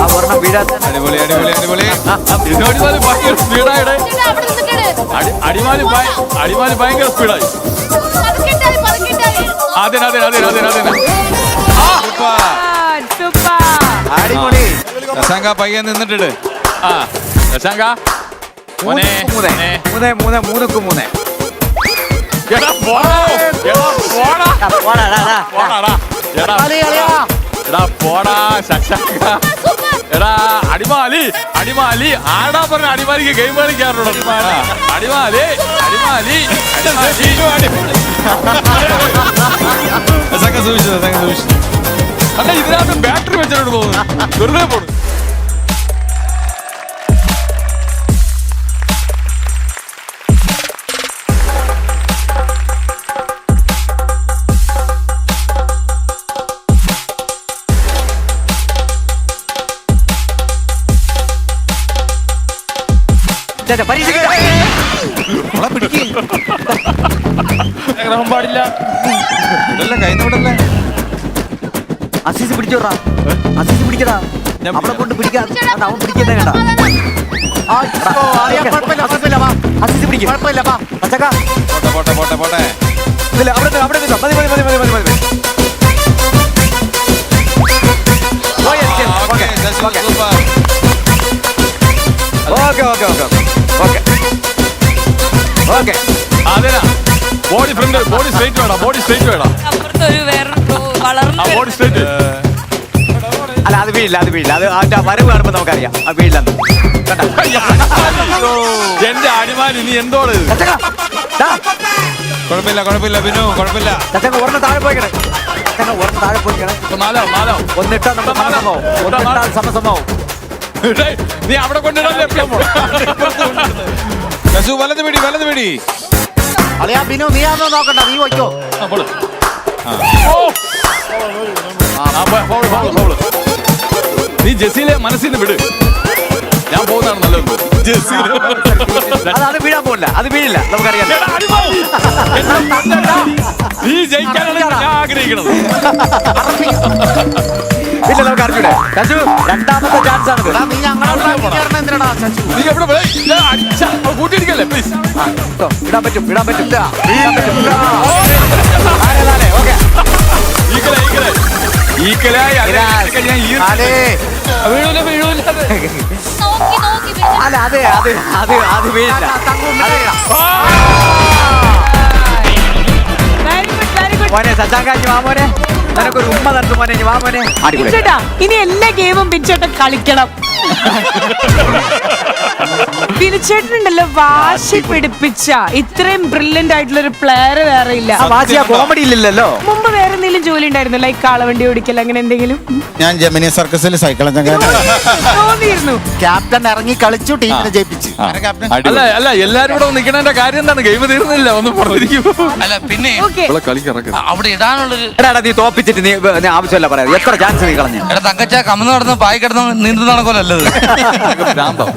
ആ ഒരെണ്ണം വീഴാത്ത അടിപൊളി അടിപൊളി അടിപൊളി. ഇത് അടിമാലി ഭയങ്കര സ്പീഡായിട്ട് അടിമാലി ഭയങ്കര സ്പീഡായി. അതെ അതെ അതെ അതെ അതെ. സൂപ്പർ. അടിപൊളി ശശാങ്ക പയ്യെ നിന്നിട്ടിട്. ആ ശശാങ്ക മോനെ മോനെ. 3-3-3-3 എടാ പോടാ എടാ പോടാ പോടാടാ എടാ എടാ പോടാ ശശാങ്ക. എടാ അടിമാലി അടിമാലി ആടാ പറഞ്ഞ അടിമാലിക്ക് ഗെയിം കളിക്കാറുണ്ട്. അടിമാലി അടിമാലി അടിമാലി. ശശാങ്ക സൂക്ഷിച്ചു ശശാങ്ക സൂക്ഷിച്ചു. അല്ല ഇതിനകത്ത് ബാറ്ററി വെച്ചിട്ട് പോകുന്നു. വെറുതെ പോണു. അവളെ പിടിക്ക്. ഗ്രഹം പാടില്ല. വിടല്ലേ കൈന്ന് വിടല്ലേ. അസീസ് പിടിച്ചോടാ അസീസ് പിടിക്കടാ അവിടെ കൊണ്ട് പിടിക്കാൻ അവൻ പിടിക്കുന്നേ കേട്ടാ അസീസ് പിടിക്കും കുഴപ്പമില്ല വാ. പച്ചക്ക പോട്ടെ പോട്ടെ പോട്ടെ പോട്ടെ. ഇല്ല അവിടെ അവിടെ നിന്നോ. മതി മതി മതി മതി മതി മതി okay, Shashi okay super. Okay okay okay okay okay അതെനാ ബോഡി ഫ്രണ്ട് ബോഡി സ്ട്രൈറ്റ് വേണം. ബോഡി സ്ട്രൈറ്റ് വേണം. അപ്പുറത്തൊരു വേറെ വളർന്നു ബോഡി സ്ട്രൈറ്റ്. അല്ല അത് വീഴില്ല അത് വീഴില്ല അത് അതിന്റെ വരവ് കാണുമ്പോൾ നമുക്കറിയാം അത് വീഴില്ലെന്ന് കേട്ടോ എന്റെ അടിമാലി നീ എന്തോട് കുഴപ്പമില്ല കുഴപ്പമില്ല ബിനു കുഴപ്പമില്ല. ചച്ചങ്ങ ഒരെണ്ണം താഴെ പോയിക്കണേ ചച്ചങ്ങ ഒരെണ്ണം താഴെ പോയിക്കണേ നാലാവും ഒന്നിട്ടാൽ നമുക്ക് സമസമാവും ഒന്നിട്ടാൽ സമസമാവും നീ അവിടെ കൊണ്ടിടല്ലേ. ശശു വലത് പിടി വലത് പിടി. അളിയാ ബിനു നീ ആണോ നോക്കണ്ട നീ വയ്ക്കോ. നീ ജെസ്സിയിലെ മനസ്സിന്ന് വിട്. ഞാൻ പോകുന്നതാണ് നല്ലത്. അത് വീഴാൻ പോകില്ല അത് വീഴില്ല നമുക്കറിയാം നീ ജയിക്കാനാണ് ഞാൻ ആഗ്രഹിക്കുന്നത്. ഇല്ല നമുക്ക് അറിഞ്ഞൂടെ ചച്ചു രണ്ടാമത്തെ ചാൻസ് ആണ് എടാ, നീ ഞങ്ങളെ എന്തിനാ ശശു? നീ എവിടെ പോയി കൂട്ടിയിടിക്കല്ലേ പ്ലീസ്. ഇടാൻ പറ്റും ഇടാൻ പറ്റും ഇടാൻ പറ്റും ഓക്കെ ഈക്കലായി അല്ലെങ്കിൽ ഞാൻ ഈ അതെ വീഴൂല വീഴൂല അത്. നോക്കി നോക്കി അല്ല അത് വീഴില്ല. വെരി ഗുഡ് വെരി ഗുഡ് മോനെ സച്ചാങ്കാഞ്ഞു വാ മോനെ, നിനക്കൊരു ഉമ്മ തന്നു മോനെ, വാ മോനെ. അടിപൊളി. ബിൻചേട്ടാ ഇനി എല്ലാ ഗെയിമും ബിൻചേട്ടൻ കളിക്കണം. ബിൻചേട്ടനുണ്ടല്ലോ വാശി പിടിപ്പിച്ച ഇത്രയും ബ്രില്യന്റ് ആയിട്ടുള്ള ഒരു പ്ലെയർ വേറെ ഇല്ല. ആ വാശി ആ കോമഡി ഇല്ലല്ലോ. മുമ്പ് വേറെ എന്തെങ്കിലും ജോലി ഉണ്ടായിരുന്നു, ലൈക്ക് കാളവണ്ടി ഓടിക്കൽ അങ്ങനെ എന്തെങ്കിലും ഞാൻ ജെമിനി സർക്കസിൽ സൈക്കിളും തോന്നിയിരുന്നു? ക്യാപ്റ്റൻ ഇറങ്ങി കളിച്ചു, ടീമിനെ ജയിപ്പിച്ചു. അല്ല അല്ല എല്ലാരും ഇവിടെ നിൽക്കണതിന്റെ കാര്യം എന്താണ്? ഗെയിം തീർന്നില്ല, ഒന്ന് പറഞ്ഞിരിക്കും. അല്ല പിന്നെ ഓക്കെ കളിക്കിറക്കും അവിടെ ഇടാനുള്ളൊരു എടാ നീ തോപ്പിച്ചിട്ട് നീ ആവശ്യമല്ല പറയാം. എത്ര ചാൻസ് നീ കളഞ്ഞു? എടാ തങ്കച്ച കമന്ന് നടന്ന് പായി കിടന്ന് നീന്തു നടക്കലല്ലത്.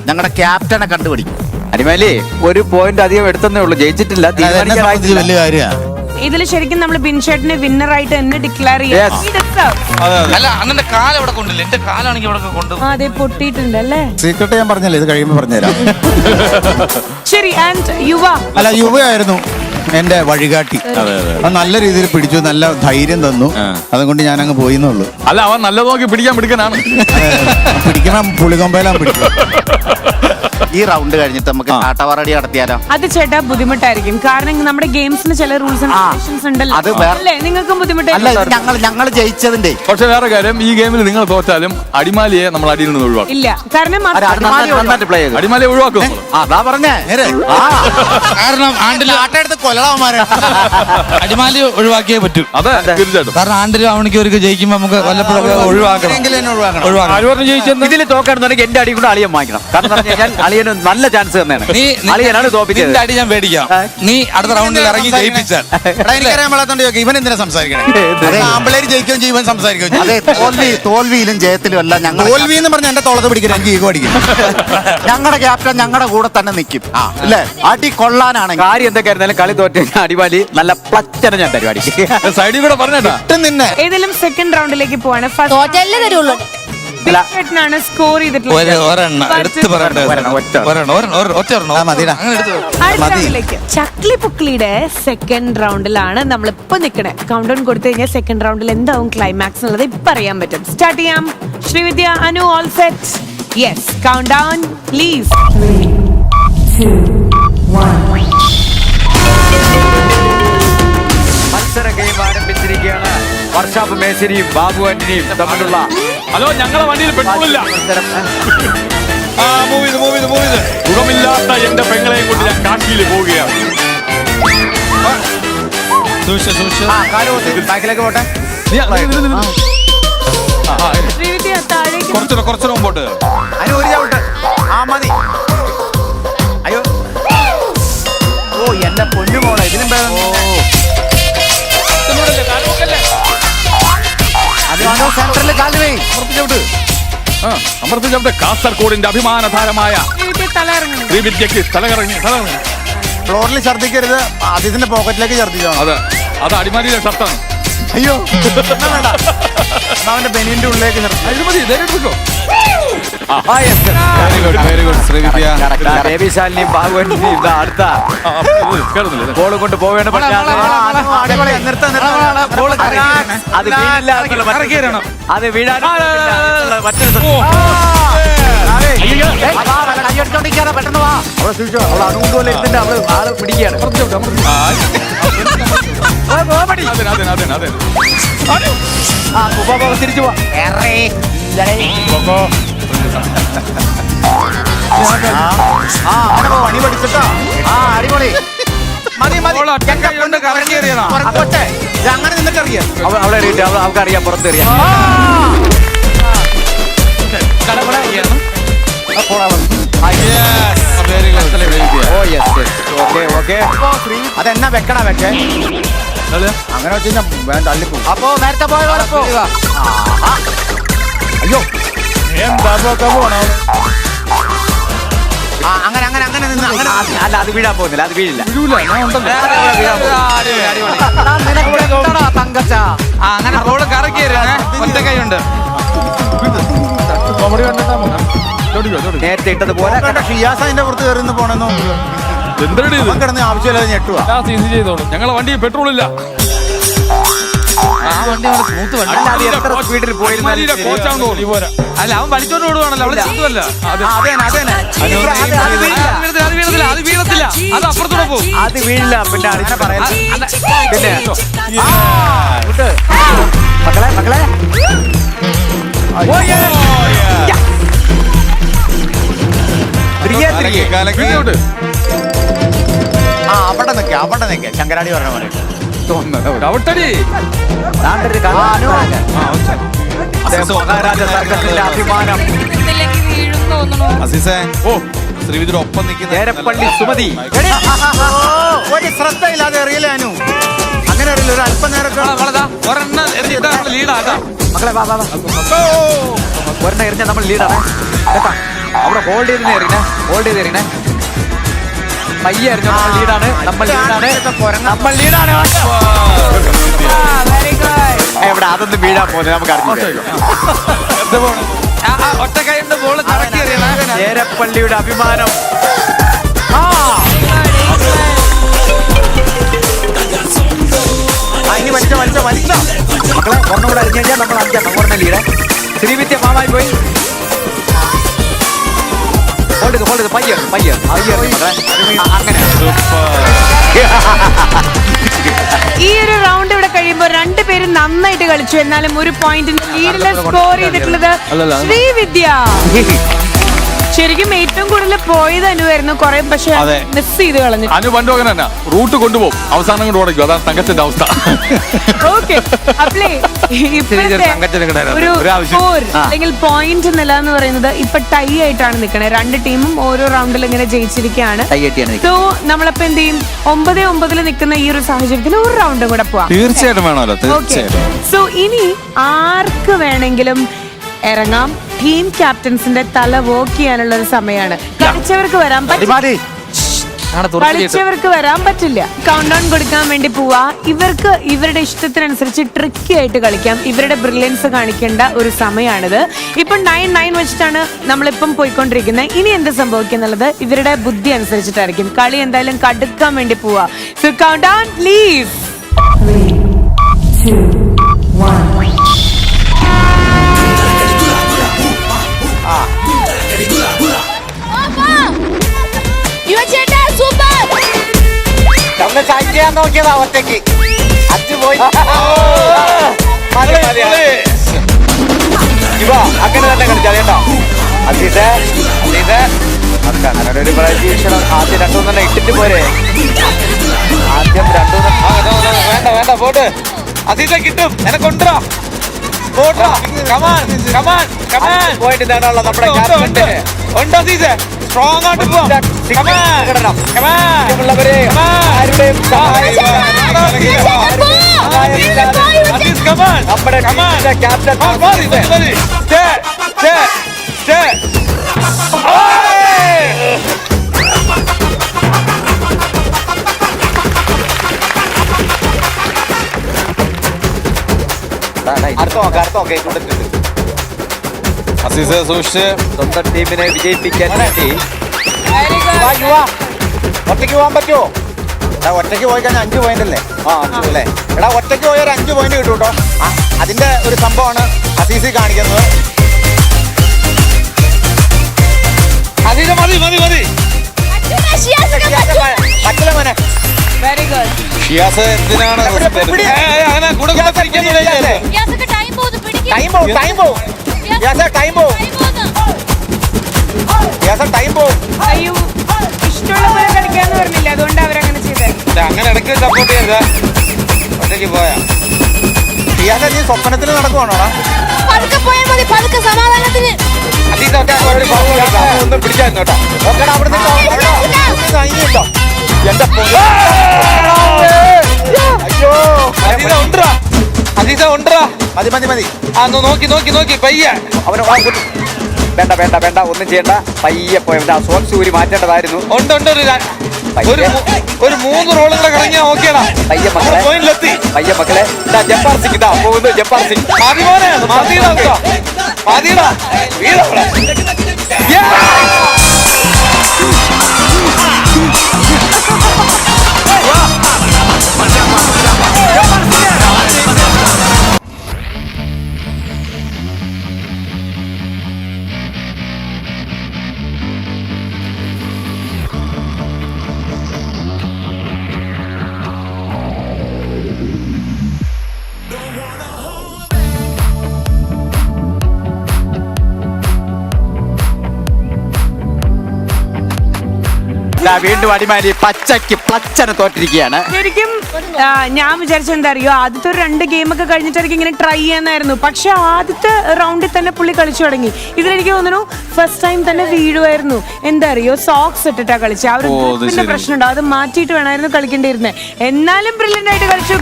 ഞങ്ങളുടെ ക്യാപ്റ്റനെ കണ്ടുപിടിക്കും. അടിമാലി ഒരു പോയിന്റ് അധികം എടുത്തേ ഉള്ളൂ, ജയിച്ചിട്ടില്ല. തീരുമാനിക്കാറായിട്ടില്ല. വലിയ കാര്യമാണ്. ഇതിൽ ശരിക്കും നമ്മൾ ബിൻചേട്ടനെ വിന്നർ ആയിട്ട് തന്നെ ഡിക്ലെയർ Yes. ചെയ്യാം. അല്ല അന്നെ കാലം ഇവിടെ കൊണ്ടില്ല, എന്റെ കാലാണെങ്കിൽ ഇവിടെ കൊണ്ട് അതെ പൊട്ടിയിട്ടുണ്ട് അല്ലേ? സീക്രട്ട് ഞാൻ പറഞ്ഞല്ലേ, ഇത് കഴിയുമ്പോൾ പറഞ്ഞുതരാം. ശരി. ആൻഡ് യുവ അല്ല, യുവയായിരുന്നു എന്റെ വഴികാട്ടി. അത് നല്ല രീതിയിൽ പിടിച്ചു, നല്ല ധൈര്യം തന്നു. അതുകൊണ്ട് ഞാൻ അങ്ങ് പോയിന്നുള്ളൂ. അല്ല അവൻ നല്ല നോക്കി പിടിക്കാൻ പിടിക്കാനാണ്. പിടിക്കണം, പുളികൊമ്പയിലാൻ പിടിക്കും. ഈ റൗണ്ട് കഴിഞ്ഞിട്ട് നമുക്ക് കാട്ടവാറടി നടത്തിയാലോ? അത് ചേട്ടാ ബുദ്ധിമുട്ടായിരിക്കും, കാരണം നമ്മുടെ ഗെയിംസിന് ചില റൂൾസ് ആൻഡ് റെഗുലേഷൻസ് ഉണ്ടല്ലോ. അത് വേറെ- അല്ലേ നിങ്ങൾക്കും അല്ല, ബുദ്ധിമുട്ടായിരിക്കും? ഞങ്ങൾ ജയിച്ചതിന്റെ പക്ഷെ വേറെ കാര്യം, ഈ ഗെയിമിൽ നിങ്ങൾ തോറ്റാലും അടിമാലിയെ നമ്മൾ അടിയിൽ നിന്ന് ഒഴിവാക്കും. ഇല്ല, കാരണം നന്നായിട്ട് പ്ലേ ചെയ്തു. അടിമാലിയെ ഒഴിവാക്കും. അതാ പറഞ്ഞേ. കാരണം ആണ്ടില് അടിമാലി ഒഴിവാക്കിയേ പറ്റൂ. അതെ തീർച്ചയായിട്ടും. കാരണം ആണ്ടിലും അവണിക്ക് ഒരു ജയിക്കുമ്പോ നമുക്ക് വല്ലപ്പോഴും ഒഴിവാക്കണം. ആര് ജയിച്ചെന്ന് ഇതിൽ തോക്കാണെന്നുണ്ടെങ്കിൽ എന്റെ അടി കൂടെ അളിയൻ വാങ്ങിക്കണം. കാരണം എന്ന് പറഞ്ഞാൽ അളിയന് നല്ല ചാൻസ് തന്നെയാണ്. അളിയനാണ് തോപ്പിച്ചത്. നിന്റെ അടി ഞാൻ പേടിക്കാം. നീ അടുത്ത റൗണ്ടിൽ ഇറങ്ങി ജയിപ്പിച്ചാൽ ഇവൻ എന്തിനാ സംസാരിക്കണേ? ആമ്പിളേര് ജയിക്കുകയും ചെയ്യും, ഇവൻ സംസാരിക്കുകയും ചെയ്യും. അതെ, തോൽവിയിലും ജയത്തിലും അല്ല ഞങ്ങൾ. തോൽവി എന്ന് പറഞ്ഞ എന്റെ തോളത്ത് പിടിക്കണം, എനിക്ക് ഈഗോ അടിക്കും. ഞങ്ങളുടെ ക്യാപ്റ്റൻ ഞങ്ങളുടെ കൂടെ തന്നെ നിൽക്കും. അല്ലേ? അടി കൊള്ളാനാണെങ്കിൽ കാര്യം എന്തൊക്കെയായിരുന്നാലും കളി തോറ്റ അടിമാലി നല്ല പ്ലച്ചന ഞാൻ പരിപാടി. സൈഡിൽ കൂടെ പറഞ്ഞേട്ടാ. നിന്നെ ഏതെങ്കിലും സെക്കൻഡ് റൗണ്ടിലേക്ക് പോവാണ്. തോറ്റല്ലേ തരുള്ളൂ. ബിൻചേട്ടനാണ് സ്കോർ ചെയ്തിട്ടുള്ളത്. ഒരെണ്ണം എടുത്ത് പറയണ്ടേ? മതിടാ. അടുത്ത റൗണ്ടിലേക്ക് ചക്ലി പുക്ലിയുടെ സെക്കൻഡ് റൗണ്ടിലാണ് നമ്മളിപ്പോ നിൽക്കണേ. കൗണ്ട് ഡൗൺ കൊടുത്തു കഴിഞ്ഞാൽ സെക്കൻഡ് റൗണ്ടിൽ എന്താവും ക്ലൈമാക്സ് എന്നുള്ളത് ഇപ്പൊ അറിയാൻ പറ്റും. സ്റ്റാർട്ട് ചെയ്യാം. Srividya, Anu, all set? Yes. Countdown please. മത്സര ഗെയിം ആരംഭിച്ചിരിക്കുകയാണ്. വർഷാപ്പ് മേശരിയും ബാബു ആന്റണിയും തമ്മിലുള്ള ഹലോ, ഞങ്ങളെ വണ്ടിയിൽ പെട്രോളില്ല. മത്സരം. സുഖമില്ലാത്ത എന്റെ പെങ്ങളെയും കൊണ്ട് ഞാൻ കാശിയിൽ പോവുകയാണ്. ബാക്കിലേക്ക് പോട്ടെ. ശ്രീവിദ്യ താഴേക്ക്. കുറച്ചുകൂടെ മുമ്പോട്ട്. അതിന് ഒരു ചവിട്ട്. ആ മതി. അയ്യോ, ഓ എന്റെ പൊന്നുമോളെ, ഇതിനും സെന്ററിൽ കാലുവേ. അമൃത കാസർഗോഡിന്റെ അഭിമാന താരമായ ശ്രീവിദ്യ തല ഇറങ്ങണം. ശ്രീവിദ്യക്ക് തലകറങ്ങി. ഫ്ലോറിൽ ഛർദ്ദിക്കരുത്, ആദ്യത്തിന്റെ പോക്കറ്റിലേക്ക് ഛർദ്ദിച്ചോ. അത് അടിമാലിയിലെ ഷർട്ടാണ്. അയ്യോ, വേണ്ട. അവന്റെ ബനിയന്റെ ഉള്ളിലേക്ക് ഛർദ്ദിച്ചു. ഇത് മതി, ധൈര്യം എടുക്കോ. Very good Srividya. ബേബിശാലിനിയും ബാബു ആന്റണിയും ഇതാ അടുത്ത കേറുന്നില്ല. ബോൾ കൊണ്ട് പോവേണ്ട. അത് വീഴില്ല എന്നുള്ള മറ്റൊരു- അത് വീഴാൻ മറ്റൊരു പെട്ടെന്ന് വാ. അവളെ സൂക്ഷിച്ചോ. അവൾ അണുപോലെ ഇരുന്നിട്ട് അവള് ആള് പിടിക്കുകയാണ്. അതെ. തിരിച്ചു പോവാ. പണി പഠിച്ചിട്ടോ? അടിപൊളി. അങ്ങനെ നിന്നിട്ടറിയാം. അവളെ എറിയിട്ട് അവൾക്കറിയാം, പുറത്തെറിയാം. ഓ യെസ് ഓക്കെ. അതെന്നാ വെക്കണ വെക്കേ. അങ്ങനെ വെച്ച് കഴിഞ്ഞാൽ വേണ്ട, തള്ളിപ്പോ. അപ്പോ നേരത്തെ പോയ പോലെ പോ. അയ്യോ, ബാബുക്കെ പോണോ? അങ്ങനെ നിന്ന് അങ്ങനെ അല്ല, അത് വീഴാൻ പോകുന്നില്ല, അത് വീഴില്ല. തങ്കച്ച. അങ്ങനെ ബോള് കറക്കിയേ ഒറ്റ കൈയുണ്ട്. നേരത്തെ ഇട്ടതുപോലെ ഷിയാസ് അതിന്റെ പുറത്ത് കയറി പോണെന്നോ. എന്താണ് കിടന്ന് ആവശ്യമില്ലാതെ ഞെട്ടുവാ. ചെയ്തോളൂ. ഞങ്ങളെ വണ്ടിയിൽ പെട്രോൾ ഇല്ല. വണ്ടി നല്ല സ്മൂത്ത് വണ്ടി. അല്ല, അത് എത്ര സ്പീഡിൽ പോയിരുന്നാലും ശരി. കോച്ചാണെന്ന് തോന്നുന്നു. അല്ല അവൻ വലിച്ചോണ്ട് ഓടുവാണല്ലോ അവിടെ സ്മൂത്തുമല്ല. അത് വീഴത്തില്ല. അത് വീഴത്തില്ല. അത് അപ്പുറത്തൂടെ പോകും. അത് വീഴില്ല. പിന്നെ അങ്ങനെ പറയാം. പിന്നെ മക്കളെ മക്കളെ തിരികെ തിരികെ. അവിടെ നിൽക്കുക ശങ്കരാടി പറഞ്ഞ പോലെ ചവിട്ടടി. നാണ്ടൊരു കാണാനോ മഹാരാജ സർക്കസിന്റെ അഭിമാനം ഇതിലേക്ക് വീഴും തോന്നണോ? അസീസേ ഓ ശ്രീവിധിയുടെ ഒപ്പം നിൽക്കുന്ന ചേരപ്പള്ളി സുമതി. ഒരു ശ്രദ്ധയില്ലാതെ അറിയില്ലാനു അങ്ങനെ അറിയില്ല ഒരു അല്പനേരത്തെ ലീഡാ. മക്കളെ വാ വാ വാ. ഒരെണ്ണം എറിഞ്ഞ നമ്മൾ ലീഡാണ് കേട്ടാ. അവിടെ ഹോൾഡ് ചെയ്ത് എറിയണേ. ഹോൾഡ് ചെയ്ത് എറിയണേ. പയ്യെ എറിഞ്ഞോ. നമ്മൾ ലീഡാണ്. നമ്മൾ ലീഡാണ്. എവിടെ അതൊന്നും വീഴാൻ പോകുന്നത് നമുക്ക് അറിയില്ല. ഒറ്റ കൈ കൊണ്ട് ബോൾ കറക്കി എറിയണ. ചേരപ്പള്ളിയുടെ അഭിമാനം. ഇനി വലിച്ചോ വലിച്ചോ വലിച്ചോ. മക്കളെ ഒരെണ്ണം കൂടെ അറിഞ്ഞു കഴിഞ്ഞാൽ നമ്മൾ 5 ഒരെണ്ണം ലീഡ്. ശ്രീവിദ്യ പാമായി പോയി. ഹോൾഡ് ചെയ്ത് പയ്യ അങ്ങനെ. ഈ ഒരു റൗണ്ട് ഇവിടെ കഴിയുമ്പോൾ രണ്ടുപേരും നന്നായിട്ട് കളിച്ചു. എന്നാലും ഒരു പോയിന്റിന് ലീഡില് സ്കോർ ചെയ്തിട്ടുള്ളത് ശ്രീവിദ്യ. ശരിക്കും ഏറ്റവും കൂടുതൽ പോയത് അനുവായിരുന്നു. കുറെ പക്ഷെ മിസ് ചെയ്ത് കളഞ്ഞു. അനു പണ്ടോകൻ തന്നെ റൂട്ട് കൊണ്ടുപോകും, അവസാനം കൊണ്ട് ഓടിക്കും. അതാണ് തങ്കത്തിന്റെ അവസ്ഥ. ഓക്കെ അപ്പളേ ഒരു സ്കോർ അല്ലെങ്കിൽ പോയിന്റ് നില എന്ന് പറയുന്നത് ഇപ്പൊ ടൈ ആയിട്ടാണ് നിൽക്കണേ. രണ്ട് ടീമും ഓരോ റൗണ്ടിൽ ഇങ്ങനെ ജയിച്ചിരിക്കുകയാണ്. സോ നമ്മളപ്പോ എന്ത് ചെയ്യും? 9-9 നിൽക്കുന്ന ഈ ഒരു സാഹചര്യത്തിൽ ഒരു റൗണ്ടും കൂടെ പോവാം. തീർച്ചയായിട്ടും വേണമല്ലോ. തീർച്ചയായിട്ടും. സോ ഇനി ആർക്ക് വേണമെങ്കിലും ഇറങ്ങാം. ടീം ക്യാപ്റ്റൻസിന്റെ തല വർക്ക് ചെയ്യാനുള്ള ഒരു സമയമാണ്. കളിച്ചവർക്ക് വരാൻ പറ്റില്ല. കൗണ്ട് ഡൗൺ കൊടുക്കാൻ വേണ്ടി പോവാ. ഇവർക്ക് ഇവരുടെ ഇഷ്ടത്തിനനുസരിച്ച് ട്രിക്കി ആയിട്ട് കളിക്കാം. ഇവരുടെ ബ്രില്യൻസ് കാണിക്കേണ്ട ഒരു സമയമാണിത്. ഇപ്പം 9-9 വെച്ചിട്ടാണ് നമ്മളിപ്പം പോയിക്കൊണ്ടിരിക്കുന്നത്. ഇനി എന്ത് സംഭവിക്കുന്നുള്ളത് ഇവരുടെ ബുദ്ധി അനുസരിച്ചിട്ടായിരിക്കും. കളി എന്തായാലും കടുക്കാൻ വേണ്ടി പോവാ. So count down please. 3, 2, 1. നോക്കിയതാ ഒറ്റയ്ക്ക് അച്ചുപോയി. അങ്ങനെ തന്നെ കളിച്ചാ കേട്ടോ. അങ്ങനെ ഒരു പ്രതീക്ഷണം. ആദ്യം 2-3 ഇട്ടിട്ട് പോരെ. ആദ്യം 2-3 വേണ്ട പോട്ട്. അതീത കിട്ടും. എനക്കൊണ്ടോ പോയിന്റ് നേടാനുള്ള നമ്മുടെ ക്യാപ്റ്റന്റെ ഉണ്ടോ സീസ? സ്ട്രോങ് ആയിട്ട് പോവാം. ഉള്ളവരെ ആരുടെയും നമ്മുടെ ക്യാപ്റ്റൻ അസീസെ സൂക്ഷിച്ച് സ്വന്തം ടീമിനെ വിജയിപ്പിക്കാൻ വേണ്ടി ഒറ്റയ്ക്ക് പോകാൻ പറ്റുമോ? ഒറ്റയ്ക്ക് പോയി കഴിഞ്ഞാൽ 5 പോയിന്റ് അല്ലേ? അല്ലേ എടാ, ഒറ്റയ്ക്ക് പോയാൽ 5 പോയിന്റ് കിട്ടും കേട്ടോ. അതിന്റെ ഒരു സംഭവമാണ് അസീസി കാണിക്കുന്നത്. അതീത മതി. മറ്റുള്ള മോനെ വെരി ഗുഡ്. ഷിയാസ് എന്തിനാണ് ടൈം പോവും. അയ്യോ, ഇഷ്ടമുള്ള പോലെ കളിക്കാന്ന് പറഞ്ഞില്ല, അതുകൊണ്ട് അവരങ്ങനെ ചെയ്തത്. അങ്ങനെ ഇടയ്ക്ക് സപ്പോർട്ട് ചെയ്ത ഒറ്റയ്ക്ക് പോയാ നീ സ്വപ്നത്തിൽ നടക്കുവാണോടാ? സമാധാനത്തിന് ഒന്നും പിടിച്ചായിരുന്നു കേട്ടോ. നോക്കടാ അവിടെ കഴിഞ്ഞോ. എന്റെ അയ്യോ അതീത ഉണ്ടോ? മതി. നോക്കി പയ്യ. അവന് വേണ്ട ഒന്നും ചെയ്യണ്ട. പയ്യെ പോയ സോക്സ് ഊരി മാറ്റേണ്ടതായിരുന്നു. ഉണ്ട് ഒരു 3 റോളും കൂടെ കളഞ്ഞാ ഓക്കേടാ. പയ്യ മക്കളെ പോയിന്റിലെത്തി. ജപ്പാർ സിംഗ് ഇതാ പോകുന്നു. ജപ്പാർ സിംഗ് മതിടാ. വീണ്ടും അടിമാലി പച്ചനെ തോറ്റിരിക്കുകയാണ്. ശരിക്കും ഞാൻ വിചാരിച്ച എന്താ അറിയോ, ആദ്യത്തെ ഒരു 2 ഗെയിമൊക്കെ കഴിഞ്ഞിട്ടായിരിക്കും ഇങ്ങനെ ട്രൈ ചെയ്യാന്നായിരുന്നു. പക്ഷെ ആദ്യത്തെ റൗണ്ടിൽ തന്നെ പുള്ളി കളിച്ചു തുടങ്ങി. ഇതിലെനിക്ക് തോന്നുന്നു ഫസ്റ്റ് ടൈം തന്നെ വീഴുമായിരുന്നു. എന്താ അറിയോ, സോക്സ് ഇട്ടിട്ടാ കളിച്ചത്. ആ ഒരു ഗ്രിപ്പിന്റെ പ്രശ്നം ഉണ്ടാവും, അത് മാറ്റിയിട്ട് വേണമായിരുന്നു കളിക്കേണ്ടിയിരുന്നത്. എന്നാലും ബ്രില്യന്റ് ആയിട്ട് കളിച്ചു.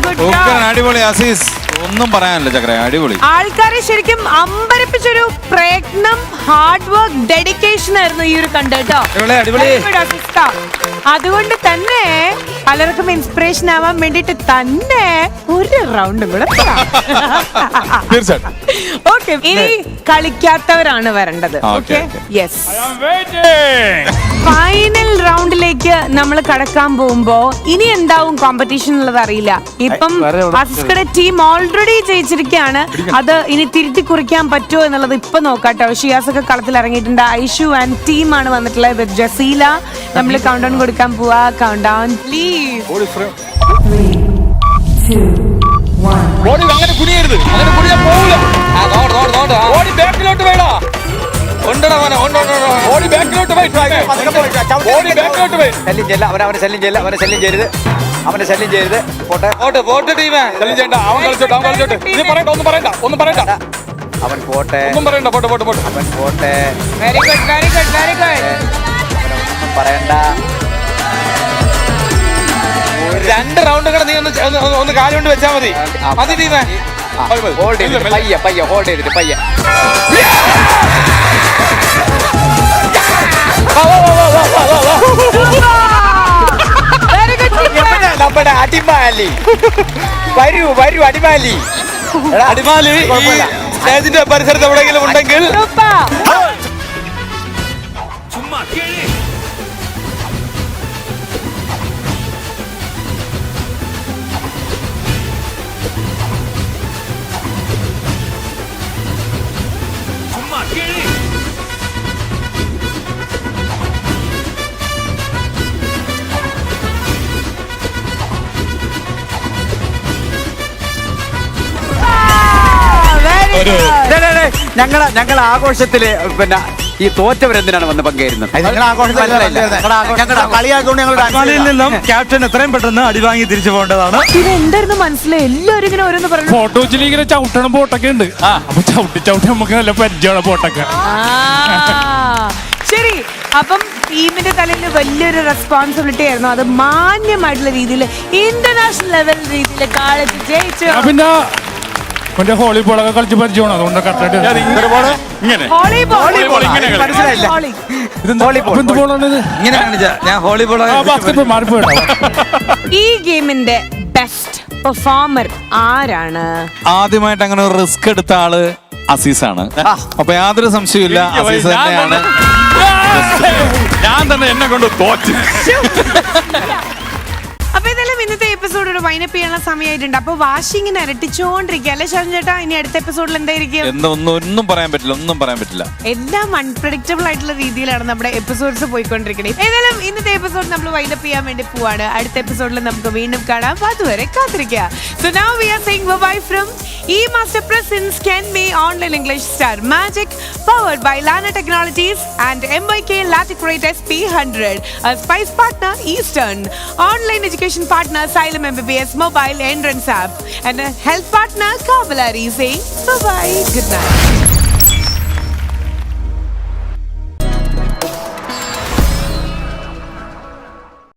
അടിപൊളി അസീസ്, ഒന്നും പറയാനില്ല ചക്ര, അടിപൊളി. ആൾക്കാരെ ശരിക്കും അമ്പരപ്പിച്ചൊരു പ്രയത്നം, ഹാർഡ് വർക്ക്, ഡെഡിക്കേഷൻ ആയിരുന്നു ഈ ഒരു കണ്ടോ. അതുകൊണ്ട് തന്നെ പലർക്കും ഇൻസ്പിറേഷൻ ആവാൻ വേണ്ടിട്ട് തന്നെ ഒരു റൗണ്ടും കൂടെ ഓക്കെ. ഇനി കളിക്കാത്തവരാണ് വരേണ്ടത്. Okay, yes. ഫൈനൽ റൗണ്ടിലേക്ക് നമ്മൾ കടക്കാൻ പോകുമ്പോ ഇനി എന്താവും കോമ്പറ്റീഷൻ ഉള്ളത് അറിയില്ല. ഇപ്പം അസിസ്കയുടെ ടീം ഓൾറെഡി ജയിച്ചിരിക്കുകയാണ്. അത് ഇനി തിരുത്തി കുറിക്കാൻ പറ്റുമോ എന്നുള്ളത് ഇപ്പൊ നോക്കാട്ടോ. ഷിയാസ് ഒക്കെ കളത്തിൽ ഇറങ്ങിയിട്ടുണ്ട്. ഐഷു ആൻഡ് ടീമാണ് വന്നിട്ടുള്ളത് വിത്ത് ജസീല. നമ്മൾ കൗണ്ട് ഡൗൺ കൊടുക്കാൻ പോവാ. Count down please. അങ്ങനെ കുനിയരുത്, അങ്ങനെ കുനിയാൻ പോവില്ല. ഓടി ബാക്കിലോട്ട് വേടാ. ഓടി ബാക്കിലോട്ട് പോയി. ശല്യം ചെയ്യരുത്. അവനെ ശല്യം ചെയ്യരുത്. പോട്ടെ ടീമേ, ശല്യം ചെയ്യണ്ട. അവൻ കളിച്ചോട്ടെ. നീ പറയണ്ട, ഒന്നും പറയണ്ട. അവൻ പോട്ടെ. ഒന്നും പറയണ്ട, പോട്ടെ. അവൻ പോട്ടെ. Very good, very good, very good. ഒന്നും പറയണ്ട. 2 റൗണ്ട് കൂടെ നീ ഒന്ന് കാലം കൊണ്ട് വെച്ചാ മതി. മതി ടീമേ. ഹോൾഡ് ചെയ്തിട്ട് പയ്യെ ഹോൾഡ് ചെയ്തിട്ട് പയ്യെ. നമ്മുടെ അടിമാലി വരൂ അടിമാലി. അടിമാലി സ്റ്റേജിന്റെ പരിസരത്ത് എവിടെയെങ്കിലും ഉണ്ടെങ്കിൽ ഞങ്ങൾ ആഘോഷത്തില് പിന്നെ ഈ തോറ്റവരെന്തിനാണ് വന്ന് പങ്കേരുന്നത്? കളിയിൽ നിന്നും ക്യാപ്റ്റൻ എത്രയും പെട്ടെന്ന് അടിവാങ്ങി തിരിച്ചു പോകേണ്ടതാണ്. ഇത് എന്തായിരുന്നു മനസ്സിലായി? എല്ലാവരും ഇങ്ങനെ ഓരോന്ന് പറഞ്ഞു. ഫോട്ടോ വെച്ചിങ്ങനെ ചവിട്ടണം പോട്ടൊക്കെ ഉണ്ട്. അപ്പൊ ചവിട്ടി നമുക്ക് നല്ല പരിചയമാണ് പോട്ടൊക്കെ. ശരി, അപ്പം ടീമിന്റെ തലയിൽ വലിയൊരു റെസ്പോൺസിബിലിറ്റി ആയിരുന്നു. അത് മാന്യമായിട്ടുള്ള രീതിയിൽ ഇന്റർനാഷണൽ ലെവൽ രീതിയിൽ കളിച്ച് ജയിച്ചു. പിന്നെ മറ്റേ ഹോളിബോളൊക്കെ കളിച്ച് പരിചയമാണ്. അതുകൊണ്ട് കറക്റ്റായിട്ട് ഇങ്ങനെ ഞാൻ ഹോളിബോൾ മാറിപ്പോയിട്ടോ. ഈ ഗെയിമിന്റെ ബെസ്റ്റ് പെർഫോമർ ആരാണ്? ആദ്യമായിട്ട് അങ്ങനെ ഒരു റിസ്ക് എടുത്ത ആള് അസീസാണ്. അപ്പൊ യാതൊരു സംശയമില്ല, അസീസ് തന്നെയാണ്. ഞാൻ തന്നെ എന്നെ കൊണ്ട് തോറ്റ്. അപ്പൊ ഇതെല്ലാം ഇന്നത്തെ എപ്പിസോഡ് ഒരു വൈൻഡപ്പ് ചെയ്യാനുള്ള സമയമായിട്ടുണ്ട്. അപ്പൊ വാഷിങ്ങിന് ഇരട്ടിച്ചോണ്ടിരിക്കുക അല്ലെ ശരൺ ചേട്ടാ? ഇനി അടുത്ത എപ്പിസോഡിൽ എന്തായിരിക്കും? ഒന്നും പറയാൻ പറ്റില്ല. എല്ലാം അൺപ്രഡിക്റ്റബിൾ ആയിട്ടുള്ള രീതിയിലാണ് നമ്മുടെ എപ്പിസോഡ്സ് പോയിക്കൊണ്ടിരിക്കുന്നത്. ഏതായാലും ഇന്നത്തെ എപ്പിസോഡ് നമ്മൾ വൈൻഡപ്പ് ചെയ്യാൻ വേണ്ടി പോവാണ്. അടുത്ത എപ്പിസോഡിൽ നമുക്ക് വീണ്ടും കാണാം. അതുവരെ കാത്തിരിക്കുക. So now we are saying bye from E-Master Presents Ken Me Online English Star Magic, powered by Lana Technologies and MYK Laticrate SP100, a Spice partner Eastern, online education partner Asylum MBBS mobile entrance app, and a health partner Kavallari, saying bye-bye, good night.